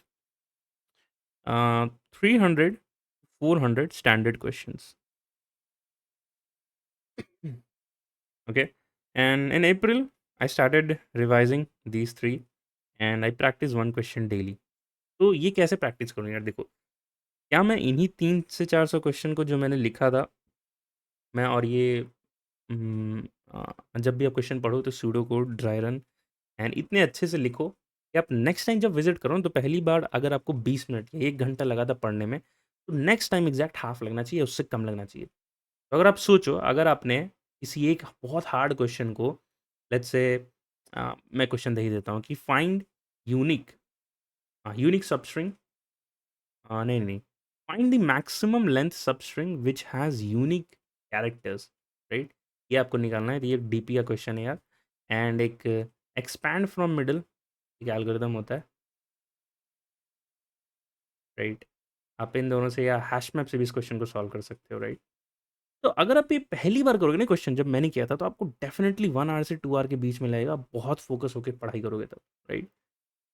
300 400 standard questions. Okay. And in April, I started revising these 3 and I practice one question daily. तो ये कैसे प्रैक्टिस करूँ यार. देखो, क्या मैं इन्हीं 3 से 400 क्वेश्चन को जो मैंने लिखा था, मैं और ये जब भी आप क्वेश्चन पढ़ो तो pseudo code, dry run and इतने अच्छे से लिखो कि आप नेक्स्ट टाइम जब विज़िट करो ना, तो पहली बार अगर आपको 20 मिनट या 1 घंटा लगा था पढ़ने में, तो नेक्स्ट टाइम एग्ज़ैक्ट हाफ़ लगना चाहिए, उससे कम लगना चाहिए। तो अगर आप सोचो, अगर आपने किसी एक बहुत हार्ड क्वेश्चन को, लेट्स से मैं क्वेश्चन दे ही देता हूँ कि फाइंड यूनिक यूनिक सबस्ट्रिंग नहीं, find the maximum length substring which has unique characters, right? ये आपको निकालना है, तो ये डीपी का क्वेश्चन है यार। एंड एक एक्सपैंड फ्रॉम मिडल एक एल्गोरिदम होता है, राइट? आप इन दोनों से या हैश मैप से भी इस क्वेश्चन को सॉल्व कर सकते हो, राइट? तो अगर आप ये पहली बार करोगे ना क्वेश्चन, जब मैंने किया था, तो आपको डेफिनेटली 1 आवर से 2 आवर के बीच में लगेगा, बहुत फोकस होकर पढ़ाई करोगे तब, राइट?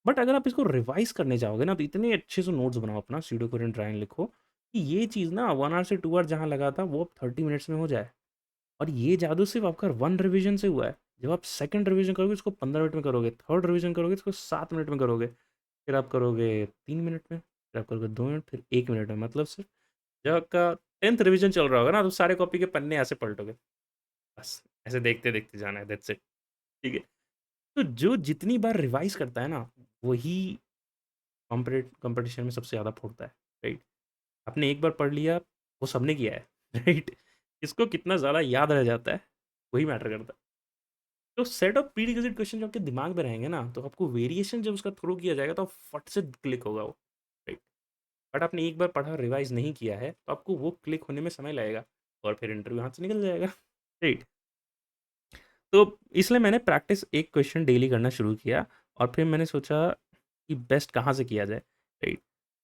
बट अगर आप इसको रिवाइज करने जाओगे ना, तो इतने अच्छे से नोट्स बनाओ अपना, सूडो कोरियन ट्रायंगल लिखो कि ये चीज़ ना 1 आवर से 2 आवर जहाँ लगा था, वो अब 30 मिनट्स में हो जाए। और ये जादू सिर्फ आपका 1 रिवीजन से हुआ है। जब आप सेकंड रिवीजन करोगे, इसको 15 मिनट में करोगे, थर्ड रिवीजन करोगे, इसको 7 मिनट में करोगे, फिर आप करोगे 3 मिनट में, फिर आप करोगे 2 मिनट, फिर 1 मिनट में। मतलब सिर्फ जब आपका 10th रिवीजन चल रहा होगा ना, तो सारे कॉपी के पन्ने ऐसे पलटोगे। बस ऐसे देखते-देखते जाना है, दैट्स इट। ठीक है? तो जो जितनी बार रिवाइज़ करता है ना, वही कॉम्पिटिशन में सबसे ज़्यादा फोड़ता है, राइट? आपने एक बार पढ़ लिया, वो सबने किया है, राइट? किसको कितना ज़्यादा याद रह जाता है, वही मैटर करता है। तो सेट ऑफ प्रीरिक्विज़िट क्वेश्चन जो आपके दिमाग में रहेंगे ना, तो आपको वेरिएशन जब उसका थ्रो किया जाएगा, तो फट से क्लिक होगा वो, राइट? बट आपने एक बार पढ़ा, रिवाइज़ नहीं किया है, तो आपको वो क्लिक होने में समय लगेगा और फिर इंटरव्यू हाथ से निकल जाएगा, राइट? तो इसलिए मैंने प्रैक्टिस एक क्वेश्चन डेली करना शुरू किया और फिर मैंने सोचा कि बेस्ट कहाँ से किया जाए, राइट?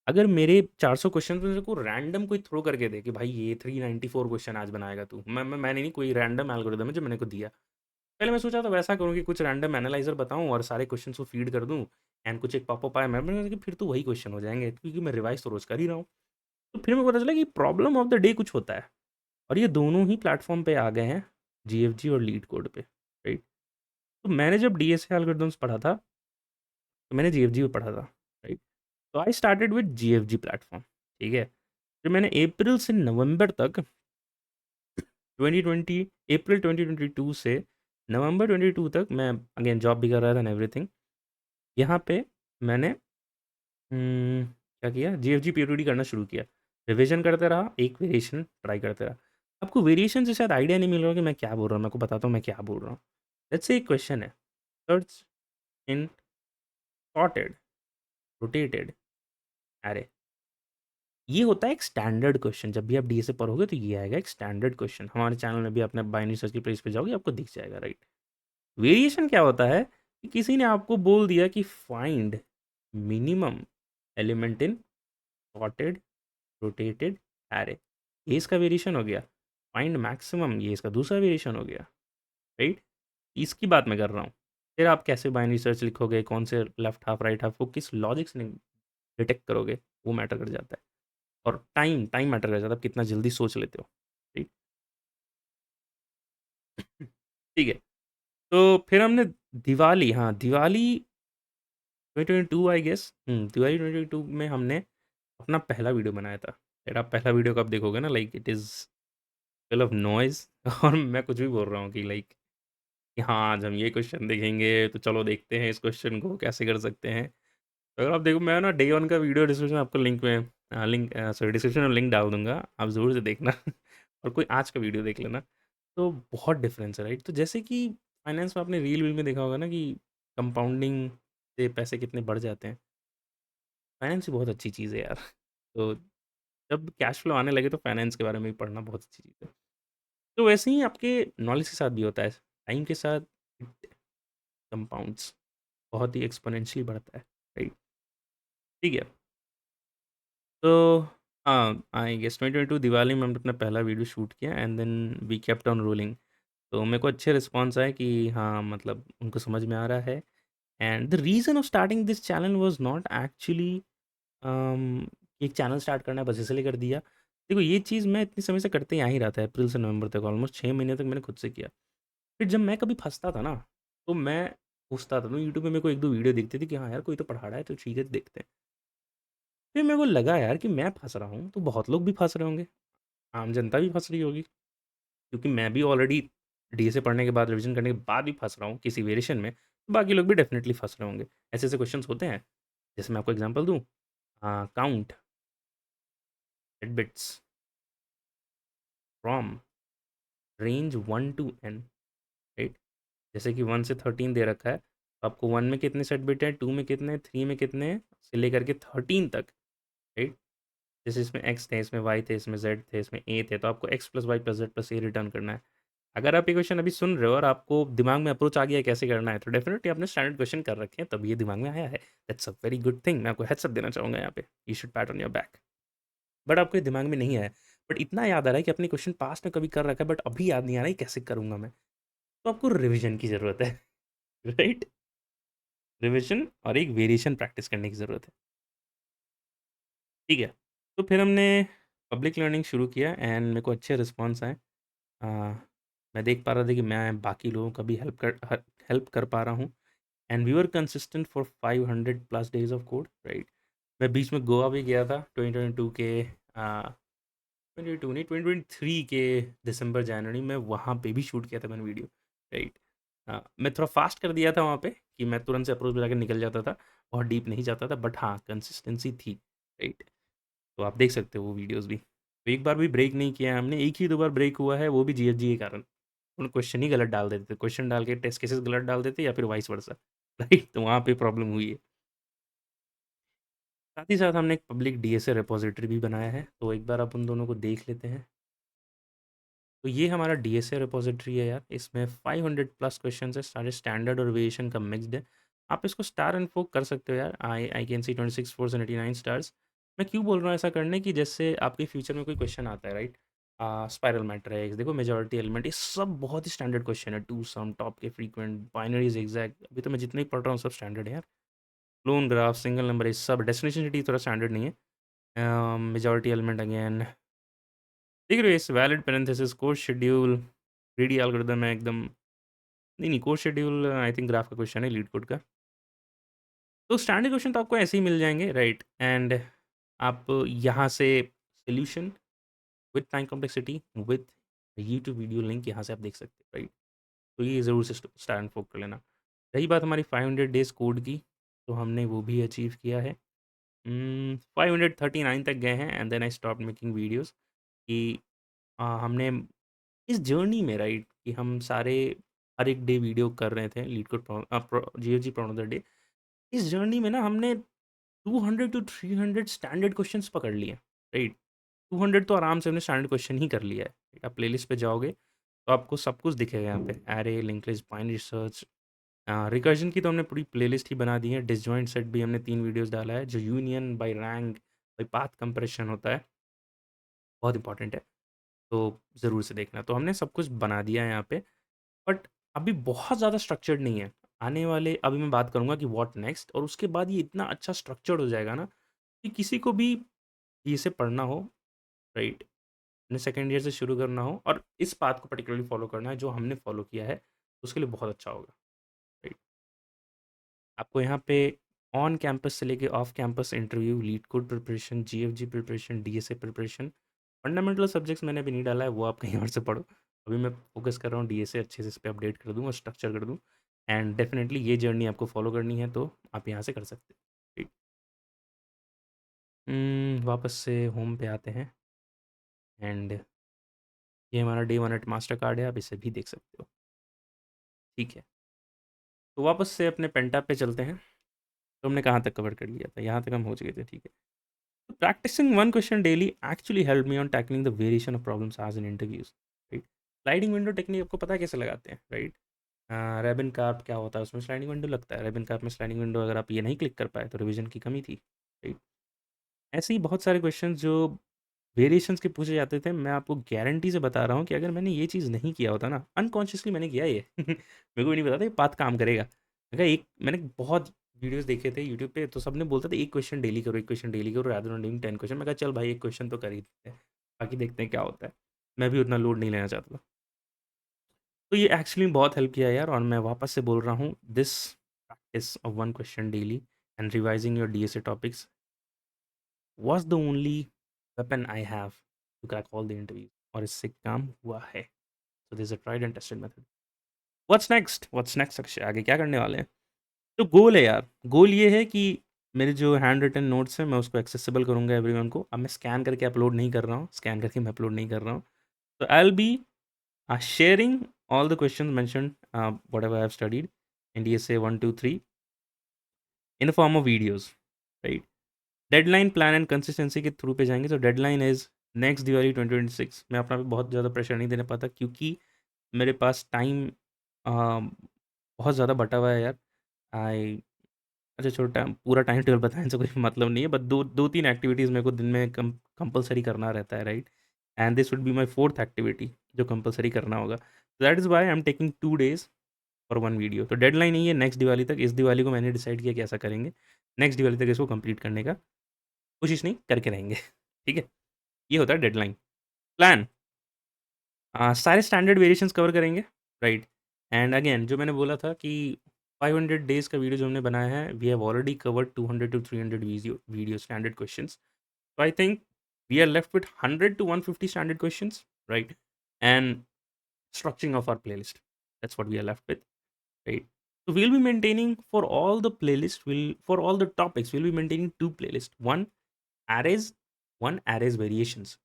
अगर मेरे 400 क्वेश्चन में से कोई रैंडम कोई थ्रो करके दे कि भाई ये 394 क्वेश्चन आज बनाएगा तू, मैंने नहीं, कोई रैंडम एल्गोरिदम है जो मैंने को दिया। पहले मैं सोचा था वैसा करूँ कि कुछ रैंडम एनालाइज़र बताऊँ और सारे क्वेश्चन को फीड कर दूँ एंड कुछ एक पॉपअप आए, मैंने कहा कि फिर तो वही क्वेश्चन हो जाएँगे क्योंकि मैं रिवाइज़ तो रोज़ कर ही रहा हूँ। तो फिर मेरे को पता चला कि प्रॉब्लम ऑफ द डे कुछ होता है और ये दोनों ही प्लेटफ़ॉर्म पे आ गए हैं, जीएफजी और लीड कोड पे, राइट? तो मैंने जब डीएसए एल्गोरिदम्स पढ़ा था, तो मैंने जीएफजी पे पढ़ा था, राइट? तो I started with GFG platform, ठीक है? फिर मैंने अप्रैल से नवंबर तक 2020 अप्रैल 2022 से नवंबर 22 तक मैं अगेन जॉब भी कर रहा था एंड एवरीथिंग। यहाँ पे मैंने क्या किया, जीएफजी पीओडी करना शुरू किया। रिवीजन करते रहा, एक वेरिएशन ट्राई करते रहा। आपको वेरिएशन से शायद आइडिया नहीं मिल रहा कि मैं क्या बोल रहा हूँ, मैं आपको बताता हूँ मैं क्या बोल रहा हूँ। लेट्स से एक क्वेश्चन है, सर्च इन सॉर्टेड रोटेटेड अरे, ये होता है एक स्टैंडर्ड क्वेश्चन। जब भी आप डीएसए पढ़ोगे तो ये आएगा एक स्टैंडर्ड क्वेश्चन। हमारे चैनल में भी अपने बाइनरी सर्च की पेज पे जाओगे आपको दिख जाएगा, राइट? वेरिएशन क्या होता है कि किसी ने आपको बोल दिया कि find minimum element in sorted rotated array, ये इसका वेरिएशन हो गया। फाइंड मैक्सिमम, ये इसका दूसरा वेरिएशन हो गया, राइट? इसकी बात मैं कर रहा हूँ। फिर आप कैसे बाइनरी सर्च लिखोगे, कौन से लेफ्ट हाफ राइट हाफ को किस लॉजिक से डिटेक्ट करोगे, वो मैटर कर जाता है। और टाइम टाइम मैटर कर जाता है, आप कितना जल्दी सोच लेते हो, राइट? ठीक है। तो फिर हमने दिवाली, हाँ दिवाली 2022 आई गेस, दिवाली 2022 में हमने अपना पहला वीडियो बनाया था। फिर आप पहला वीडियो कब देखोगे ना, like it is full of noise और मैं कुछ भी बोल रहा हूँ कि लाइक कि हाँ, आज हम ये क्वेश्चन देखेंगे, तो चलो देखते हैं इस क्वेश्चन को कैसे कर सकते हैं। तो अगर आप देखो, मैं ना डे 1 का वीडियो डिस्क्रिप्शन आपको लिंक में सॉरी डिस्क्रिप्शन में लिंक डाल दूँगा, आप ज़रूर से देखना और कोई आज का वीडियो देख लेना। तो बहुत डिफरेंस है, राइट? तो जैसे कि फाइनेंस में आपने रील-वील में देखा होगा ना कि कंपाउंडिंग से पैसे कितने बढ़ जाते हैं। फाइनेंस भी बहुत अच्छी चीज़ है यार। तो जब कैश फ्लो आने लगे तो फाइनेंस के बारे में भी पढ़ना बहुत अच्छी चीज़ है। तो वैसे ही आपके नॉलेज के साथ भी होता है। टाइम के साथ इट कंपाउंड्स, बहुत ही एक्स्पोनेंशियली बढ़ता है, राइट? ठीक है। तो हाँ, आई गेस 2022 दिवाली में हमने अपना पहला वीडियो शूट किया and then we kept on rolling. तो मेरे को अच्छे रिस्पॉन्स आए कि हाँ, मतलब उनको समझ में आ रहा है। And the reason of starting this channel was not actually एक चैनल स्टार्ट करना है बस इसलिए कर दिया। देखो ये चीज़ मैं इतने समय से करते ही आ ही रहा था, अप्रैल से नवंबर तक ऑलमोस्ट 6 महीने तक मैंने खुद से किया। फिर जब मैं कभी फँसता था ना, तो मैं पूछता था, तो यूट्यूब पे मेरे को 1-2 वीडियो दिखती थी कि हाँ यार, कोई तो पढ़ा रहा है तो ठीक है देखते हैं। फिर मेरे को लगा यार कि मैं फँस रहा हूँ, तो बहुत लोग भी फँस रहे होंगे, आम जनता भी फँस रही होगी, क्योंकि मैं भी ऑलरेडी डीएसए पढ़ने के बाद, रिविज़न करने के बाद भी फँस रहा हूँ किसी वेरिएशन में, तो बाकी लोग भी डेफ़िनेटली फँस रहे होंगे। ऐसे-ऐसे क्वेश्चन्स होते हैं, जैसे मैं आपको एग्ज़ाम्पल दूँ, count, bits, from, range 1 to n, right? जैसे कि 1 से 13 दे रखा है, तो आपको 1 में कितने सेट बिट हैं, 2 में कितने, 3 में कितने हैं, से लेकर के 13 तक, राइट? जैसे इसमें x थे, इसमें y थे, इसमें z थे, इसमें a थे, तो आपको x plus Y plus Z plus A return करना है। अगर आप ये क्वेश्चन अभी सुन रहे हो और आपको दिमाग में अप्रोच आ गया है कैसे करना है, तो डेफिनेटली आपने स्टैंडर्ड क्वेश्चन कर रखे हैं, तब ये दिमाग में आया है। That's a very good thing. मैं आपको हेड्स अप देना चाहूँगा यहाँ पे, you should PAT on your back. But आपको ये दिमाग में नहीं आया, बट इतना याद आ रहा है कि अपने क्वेश्चन पास्ट में कभी कर रखा है, बट अभी याद नहीं आ रहा है कैसे करूँगा मैं। तो आपको रिविजन की ज़रूरत है। राइट? रिविजन और एक वेरिएशन प्रैक्टिस करने की ज़रूरत है। ठीक है, तो फिर हमने पब्लिक लर्निंग शुरू किया एंड मेरे को अच्छे रिस्पॉन्स आए। अ, मैं देख पा रहा था कि मैं बाकी लोगों का भी हेल्प कर पा रहा हूँ, and we were consistent for 500 plus days of code, right? मैं बीच में गोवा भी गया था 2022 के 22 नहीं 2023 के दिसंबर जनवरी में, वहाँ पे भी शूट किया था मैंने वीडियो, राइट? मैं थोड़ा फास्ट कर दिया था वहाँ पे कि मैं तुरंत से अप्रोच में जाकर निकल जाता था, बहुत डीप नहीं जाता था, बट हाँ कंसिस्टेंसी थी, राइट? तो आप देख सकते हो वो वीडियोस भी। तो एक बार भी ब्रेक नहीं किया है हमने, एक ही 2 बार ब्रेक हुआ है, वो भी जीएफजी के कारण। उन्होंने क्वेश्चन ही गलत डाल देते थे, क्वेश्चन डाल के टेस्ट केसेस गलत डाल देते या फिर वाइस वर्सा। राइट? तो वहाँ पे प्रॉब्लम हुई है। साथ ही साथ हमने एक पब्लिक डीएसए रिपॉजिटरी भी बनाया है, तो एक बार आप उन दोनों को देख लेते हैं। तो ये हमारा डीएसए रिपॉजिटरी है यार, इसमें 500 प्लस क्वेश्चंस है, सारे स्टैंडर्ड और वेरिएशन का मिक्स्ड है। आप इसको स्टार एंड फोक कर सकते हो यार, आई कैन सी 26 489 स्टार्स। मैं क्यों बोल रहा हूँ ऐसा करने की, जैसे आपके फ्यूचर में कोई क्वेश्चन आता है, राइट? स्पाइरल मैट्रिक्स, देखो मेजॉरिटी एलिमेंट, ये सब बहुत ही स्टैंडर्ड क्वेश्चन है, टू सम, टॉप के फ्रीक्वेंट, बाइनरीज एग्जैक्ट, अभी तो मैं जितने ही पढ़ रहा हूँ सब स्टैंडर्ड है यार। लोन ग्राफ, सिंगल नंबर, ये सब डेस्टिनेशन सिटी थोड़ा स्टैंडर्ड नहीं है। मेजॉरिटी एलिमेंट अगेन, देख रहे हो, इस valid parenthesis, course schedule, greedy algorithm है एकदम। नहीं नहीं, course schedule I think graph का क्वेश्चन है, लीड कोड का। तो स्टैंडर्ड क्वेश्चन तो आपको ऐसे ही मिल जाएंगे, राइट? एंड आप यहाँ से solution with time complexity with YouTube video link यहाँ से आप देख सकते हैं, राइट? तो ये ज़रूर से स्टार्ट फोक कर लेना। रही बात हमारी 500 डेज कोड की, तो हमने वो भी अचीव किया है। 539 तक गए हैं and then I stop making videos, कि हमने इस जर्नी में, राइट, कि हम सारे हर एक डे वीडियो कर रहे थे, leet code GFG problem the day. इस जर्नी में ना हमने 200 टू 300 स्टैंडर्ड क्वेश्चंस पकड़ लिए, राइट? 200 तो आराम से हमने स्टैंडर्ड क्वेश्चन ही कर लिया है, right? आप प्लेलिस्ट पे जाओगे तो आपको सब कुछ दिखेगा यहाँ पे, array, link list, binary search, recursion की तो हमने पूरी प्लेलिस्ट ही बना दी है। डिसजॉइंट सेट भी हमने 3 वीडियोस डाला है, जो union by rank by path compression होता है, बहुत इंपॉर्टेंट है, तो ज़रूर से देखना। तो हमने सब कुछ बना दिया है यहाँ पे, बट अभी बहुत ज़्यादा स्ट्रक्चर्ड नहीं है। आने वाले, अभी मैं बात करूँगा कि व्हाट नेक्स्ट, और उसके बाद ये इतना अच्छा स्ट्रक्चर्ड हो जाएगा ना कि किसी को भी इसे पढ़ना हो, राइट, अपने सेकंड ईयर से शुरू करना हो और इस पाथ को पर्टिकुलरली फॉलो करना है जो हमने फॉलो किया है, उसके लिए बहुत अच्छा होगा, राइट? आपको यहाँ पे ऑन कैंपस से लेके of campus interview, leet code preparation, GFG preparation, DSA preparation, fundamental subjects मैंने अभी नहीं डाला है, वो आप कहीं और से पढ़ो। अभी मैं फोकस कर रहा हूँ डीएसए अच्छे से इस पे अपडेट कर दूँ और स्ट्रक्चर कर दूँ, एंड डेफिनेटली ये जर्नी आपको फॉलो करनी है तो आप यहाँ से कर सकते हो, ठीक? वापस से होम पे आते हैं, एंड ये हमारा डे 1 एट मास्टर कार्ड है, आप इसे भी देख सकते हो, ठीक है? तो वापस से अपने पेंटैप पे चलते हैं। तो हमने कहाँ तक कवर कर लिया था? यहाँ तक हम हो चुके थे, ठीक है? तो practicing one question daily actually help me on tackling the variation of problems आज in interviews, right? Sliding window technique आपको पता है कैसे लगाते हैं, राइट? रेबिन कार्प क्या होता है, उसमें स्लाइडिंग विंडो लगता है। रेबिन कार्प में स्लाइडिंग विंडो अगर आप ये नहीं क्लिक कर पाए तो रिवीजन की कमी थी, राइट? ऐसे ही बहुत सारे क्वेश्चन जो वेरिएशंस के पूछे जाते थे, मैं आपको गारंटी से बता रहा हूँ कि अगर मैंने ये चीज़ नहीं किया होता ना, अनकॉन्शियसली मैंने किया ये मेरे को भी नहीं पता था ये बात काम करेगा। मैंने बहुत वीडियोस देखे थे यूट्यूब पे, तो सबने बोलता था एक क्वेश्चन डेली करो, एक क्वेश्चन डेली करो, रादर देन डूइंग 10 क्वेश्चन। मैं कहा चल भाई एक क्वेश्चन तो कर ही देते हैं, बाकी देखते हैं क्या होता है। मैं भी उतना लोड नहीं लेना चाहता था। तो ये एक्चुअली बहुत हेल्प किया यार, और मैं वापस से बोल रहा हूँ, this practice of one question daily and revising your DSA topics was the only weapon I have to crack all the interviews, और इससे काम हुआ है। So this is a tried and tested method. What's next Akshay, आगे क्या करने वाले हैं? तो गोल है यार, गोल ये है कि मेरे जो हैंड रिटन नोट्स हैं मैं उसको एक्सेसिबल करूँगा एवरीवन को। अब मैं स्कैन करके अपलोड नहीं कर रहा हूँ, स्कैन करके मैं अपलोड नहीं कर रहा हूँ। तो आई will B sharing all the questions mentioned, whatever I have studied in DSA 1, 2, 3 in the form of videos, right? Deadline plan and consistency के थ्रू पे जाएंगे। तो डेडलाइन इज नेक्स्ट दिवाली 2026। मैं अपना पे बहुत ज़्यादा प्रेशर नहीं देने पाता क्योंकि मेरे पास टाइम बहुत ज़्यादा बटा हुआ है यार। आई अच्छा छोटा पूरा टाइम टेबल बताने से कोई मतलब नहीं है, बट दो तीन एक्टिविटीज़ मेरे को दिन में कंपलसरी करना रहता है, right? And this would be my fourth activity जो कंपलसरी करना होगा। That is why I am taking 2 days for one video. तो डेडलाइन नहीं है नेक्स्ट दिवाली तक। इस दिवाली को मैंने डिसाइड किया कि ऐसा करेंगे, नेक्स्ट दिवाली तक इसको कंप्लीट करने का कोशिश नहीं करके रहेंगे। ठीक है, ये होता है डेडलाइन। प्लान, सारे स्टैंडर्ड वेरिएशंस कवर करेंगे, राइट? एंड अगेन जो मैंने बोला था कि 500 डेज का वीडियो जो हमने बनाया है, we have already covered 200 to 300 video standard questions. So I think we are left with 100 to 150 standard questions, right? And structuring of our playlist. That's what we are left with, right? So we'll be maintaining for all the playlists, for all the topics, we'll be maintaining two playlists. One arrays, one arrays variations.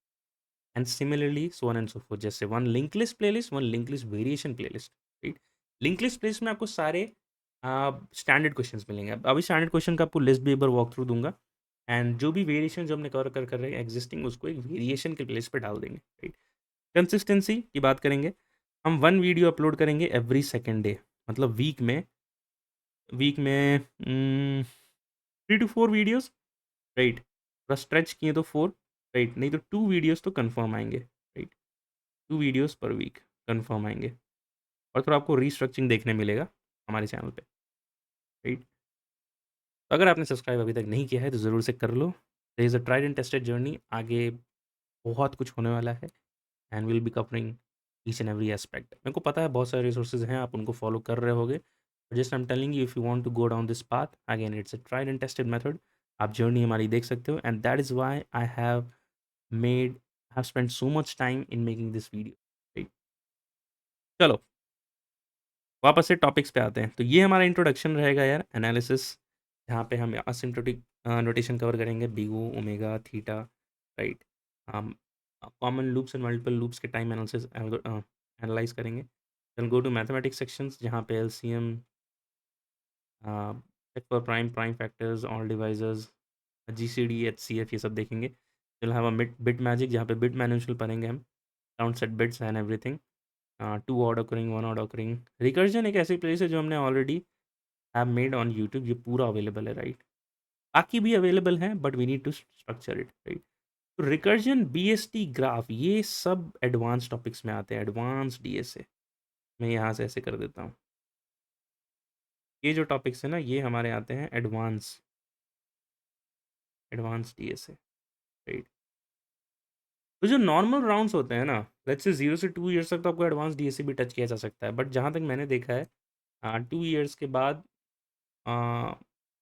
And similarly, so on and so forth. जैसे one linked list playlist, one linked list variation playlist, right? Linked list playlist में आपको सारे स्टैंडर्ड क्वेश्चंस मिलेंगे। अभी स्टैंडर्ड क्वेश्चन का आपको लिस्ट भी एक बार वॉक थ्रू दूंगा, एंड जो भी वेरिएशन जो हमने कवर कर रहे हैं एग्जिस्टिंग, उसको एक वेरिएशन के प्लेस पे डाल देंगे, राइट? कंसिस्टेंसी की बात करेंगे, हम वन वीडियो अपलोड करेंगे एवरी सेकेंड डे। मतलब वीक में 3 to 4 वीडियोस, राइट? थोड़ा स्ट्रेच किए तो 4, राइट? नहीं तो 2 वीडियोस तो कन्फर्म आएंगे, राइट? 2 वीडियोस पर वीक कन्फर्म आएंगे, और थोड़ा आपको रीस्ट्रक्चरिंग देखने मिलेगा हमारे चैनल पे, राइट? तो अगर आपने सब्सक्राइब अभी तक नहीं किया है तो ज़रूर से कर लो। There is a tried and tested journey, आगे बहुत कुछ होने वाला है, and will be covering each and every aspect. मेरे को पता है बहुत सारे रिसोर्सेज हैं, आप उनको फॉलो कर रहे होगे। Just I am telling you, if you want to go down this path, again it's a tried and tested method. आप जर्नी हमारी देख सकते हो, and that is why I have spent so much time in making this video, right? चलो वापस से टॉपिक्स पे आते हैं। तो ये हमारा इंट्रोडक्शन रहेगा यार, एनालिसिस, जहाँ पे हम असिम्प्टोटिक नोटेशन कवर करेंगे, बिगो, ओमेगा, थीटा, राइट? हम common loops and multiple loops के टाइम एनालिसिस एनालाइज करेंगे। Then go to mathematics sections, जहाँ पे LCM, check for prime, prime factors, all divisors, GCD, HCF, ये सब देखेंगे। Will have a bit magic, जहाँ पे बिट मैनेजमेंट पढ़ेंगे हम, count set bits and everything. 2 order करिंग, 1 ऑर्डर करिंग। रिकर्जन एक ऐसी प्लेस है जो हमने already have made on YouTube, ये पूरा अवेलेबल है, राइट? बाकी भी अवेलेबल हैं, but we need to structure it, right? तो रिकर्जन, बीएसटी, ग्राफ, ये सब एडवांस टॉपिक्स में आते हैं, एडवांस डीएसए। मैं यहाँ से ऐसे कर देता हूँ, ये जो टॉपिक्स है ना, ये हमारे आते हैं एडवांस, एडवांस डीएसए, राइट? तो जो नॉर्मल राउंड्स होते हैं ना, लेट्स से 0 से 2 ईयर्स तक तो आपको एडवांस डीएसए भी टच किया जा सकता है, बट जहाँ तक मैंने देखा है 2 ईयर्स के बाद अ,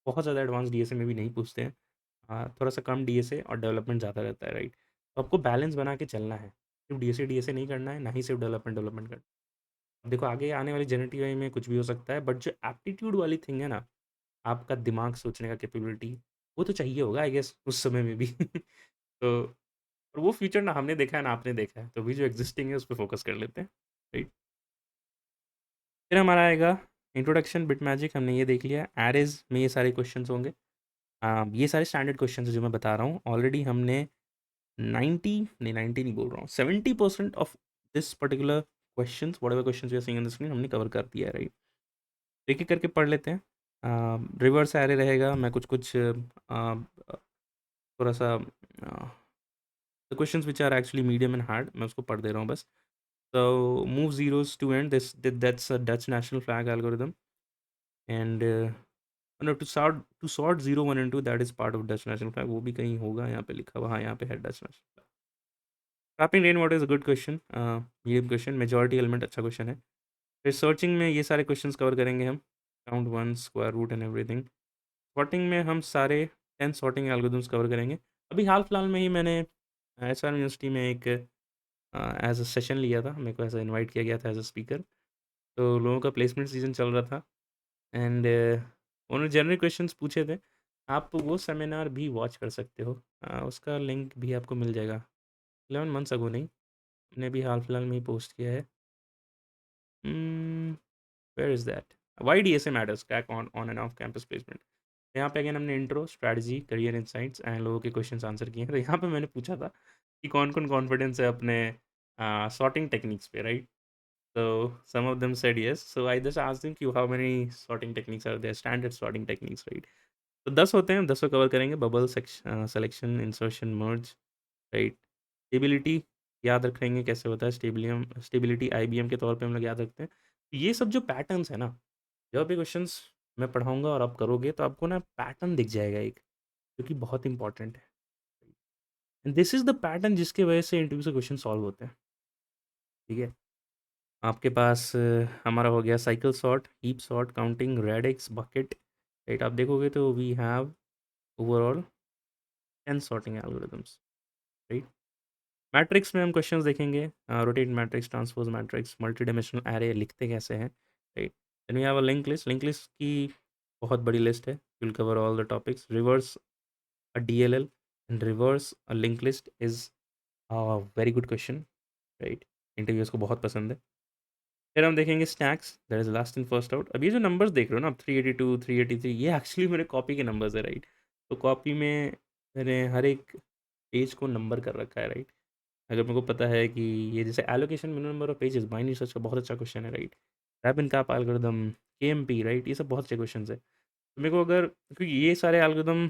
बहुत ज़्यादा एडवांस डीएसए में भी नहीं पूछते हैं। थोड़ा सा कम डीएसए और डेवलपमेंट ज़्यादा रहता है, राइट? तो आपको बैलेंस बना के चलना है, सिर्फ डीएसए डीएसए नहीं करना है, ना ही सिर्फ डेवलपमेंट करना है। अब देखो आगे आने वाली जनरेटिव एआई में कुछ भी हो सकता है, बट जो एप्टीट्यूड वाली थिंग है ना, आपका दिमाग सोचने का कैपेबिलिटी, वो तो चाहिए होगा आई गेस उस समय में भी। तो और वो फ्यूचर ना हमने देखा है ना आपने देखा है, तो भी जो एग्जिस्टिंग है उस पर फोकस कर लेते हैं, राइट? फिर हमारा आएगा इंट्रोडक्शन, बिट मैजिक, हमने ये देख लिया। एरेज में ये सारे क्वेश्चन होंगे। ये सारे स्टैंडर्ड क्वेश्चन जो मैं बता रहा हूँ, ऑलरेडी हमने 90 नहीं बोल रहा हूँ, 70% of this particular question, whatever question you're seeing on the screen, हमने कवर कर दिया है, राइट? एक एक करके पढ़ लेते हैं। रिवर्स एरे रहेगा, मैं कुछ कुछ थोड़ा सा the questions which are actually medium and hard, मैं उसको पढ़ दे रहा हूँ बस। So move zeros to end. That's a Dutch national flag algorithm, and no, to sort 0, 1 and 2, that is part of Dutch national flag. वो भी कहीं होगा यहाँ पे लिखा हुआ, हाँ यहाँ पे है Dutch national flag. Trapping rainwater is a good question, medium question, majority element अच्छा क्वेश्चन है। फिर सर्चिंग में ये सारे क्वेश्चंस कवर करेंगे हम, count one, square root and everything. Sorting में हम सारे 10 सॉर्टिंग एल्गोरिथम्स कवर करेंगे। अभी हाल-फिलहाल में ही मैंने एचआर यूनिवर्सिटी में एक एज़ अ सेशन लिया था, मेरे को ऐसा इनवाइट किया गया था एज़ अ स्पीकर। तो लोगों का प्लेसमेंट सीज़न चल रहा था एंड उन्होंने जनरल क्वेश्चंस पूछे थे। आप वो सेमिनार भी वॉच कर सकते हो। उसका लिंक भी आपको मिल जाएगा। 11 मंथ्स अगो नहीं, मैंने अभी हाल-फिलहाल में ही पोस्ट किया है। Where is that? Why DSA matters crack on and off campus placement. यहाँ पे अगेन हमने intro, strategy, career insights and लोगों के क्वेश्चंस आंसर किए हैं। तो यहाँ पे मैंने पूछा था कि कौन-कौन कॉन्फिडेंस है अपने सॉर्टिंग टेक्निक्स पे, right? So some of them said yes. So I just asked them कि how many sorting techniques are there, standard sorting techniques, right? तो 10 होते हैं, 10 को कवर करेंगे। बबल सिलेक्शन, इंसर्शन, मर्ज, राइट? स्टेबिलिटी याद रखेंगे कैसे होता है। स्टेबिलिटी आईबीएम के तौर पे हम लोग याद रखते हैं। तो ये सब जो पैटर्न्स है ना, जब भी क्वेश्चंस मैं पढ़ाऊंगा और आप करोगे तो आपको ना पैटर्न दिख जाएगा एक, जो कि बहुत इंपॉर्टेंट है। And this is the pattern जिसके वजह से इंटरव्यू से क्वेश्चन सॉल्व होते हैं। ठीक है, आपके पास हमारा हो गया cycle sort, heap sort, counting, radix, bucket, right? आप देखोगे तो we have overall 10 sorting algorithms, right? Matrix में हम क्वेश्चंस देखेंगे, rotate matrix, transpose matrix, multi dimensional array लिखते कैसे हैं, right? Then we have a link list की बहुत बड़ी लिस्ट है, will cover all the topics. Reverse a DLL and reverse a link list is a very good question, right? Interviewers को बहुत पसंद है। फिर हम देखेंगे stacks, that is last in first out. अब ये जो नंबर्स देख रहे हो ना आप, 382, 383, ये एक्चुअली मेरे कॉपी के नंबर्स है, राइट? तो कॉपी में मैंने हर एक पेज को नंबर कर रखा है, राइट? अगर मेरे को पता है कि ये जैसे allocation minimum number of pages, binary search का बहुत अच्छा क्वेश्चन है, राइट? रैपिड का एल्गोरिदम, केएमपी, राइट? ये सब बहुत अच्छे क्वेश्चन है। तो मेरे को अगर, क्योंकि ये सारे एल्गोरिदम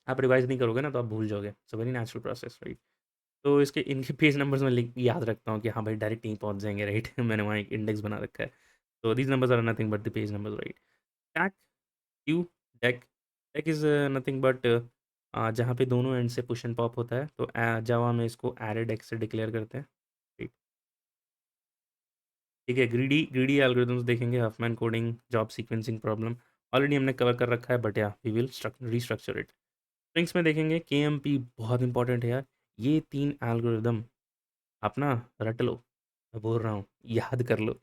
आप रिवाइज नहीं करोगे ना तो आप भूल जाओगे, it's a very natural process, right? तो इसके इनके पेज नंबर्स मैं लिख याद रखता हूँ कि हाँ भाई डायरेक्ट यहीं पहुँच जाएंगे, राइट? मैंने वहाँ एक इंडेक्स बना रखा है। So these numbers are nothing but the page numbers, right? Stack, queue, deck. Deck is nothing but जहाँ पे दोनों एंड से पुश एंड पॉप होता है, तो जावा में इसको एरे डेक से डिक्लेयर करते हैं, right? ठीक है, ग्रीडी एल्गोरिथम्स देखेंगे, Huffman coding, job sequencing problem, already हमने कवर कर रखा है, but yeah we will restructure it. Strings में देखेंगे केएमपी, बहुत इंपॉर्टेंट है यार। ये 3 एल्गोरिदम आप ना रट लो, मैं बोल रहा हूँ, याद कर लो।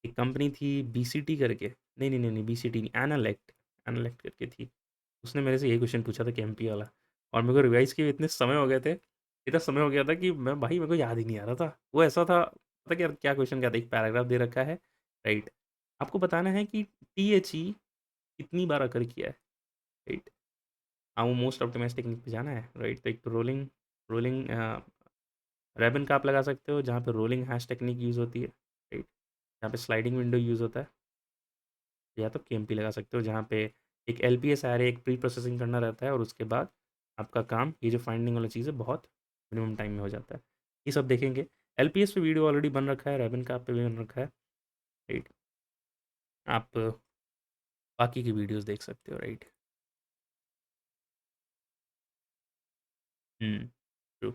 एक कंपनी थी बीसीटी करके, नहीं बीसीटी नहीं, एनालेक्ट, एनालेक्ट करके थी। उसने मेरे से यही क्वेश्चन पूछा था केएमपी वाला, और मेरे को रिवाइज किए इतने समय हो गए थे, इतना समय हो गया था कि मैं भाई मेरे को याद ही नहीं आ रहा था। वो ऐसा था, पता क्या क्या क्वेश्चन, क्या था, एक पैराग्राफ दे रखा है, राइट? आपको बताना है कि टीएचई कितनी बार अकर किया है, राइट? हाँ, वो मोस्ट ऑप्टिमाइज टेक्निक पे जाना है, राइट? तो एक तो रोलिंग रोलिंग रेबन का आप लगा सकते हो, जहाँ पे रोलिंग हैश टेक्निक यूज़ होती है, राइट? जहाँ पे स्लाइडिंग विंडो यूज़ होता है। या तो केएमपी लगा सकते हो, जहाँ पे एक एलपीएस आ रहा है, एक प्री प्रोसेसिंग करना रहता है, और उसके बाद आपका काम, ये जो फाइंडिंग वाला चीज़ है, बहुत मिनिमम टाइम में हो जाता है। ये सब देखेंगे। एलपीएस पे वीडियो ऑलरेडी बन रखा है, रेबन का आप पे भी बन रखा है, राइट? आप बाकी की वीडियोस देख सकते हो, right? True.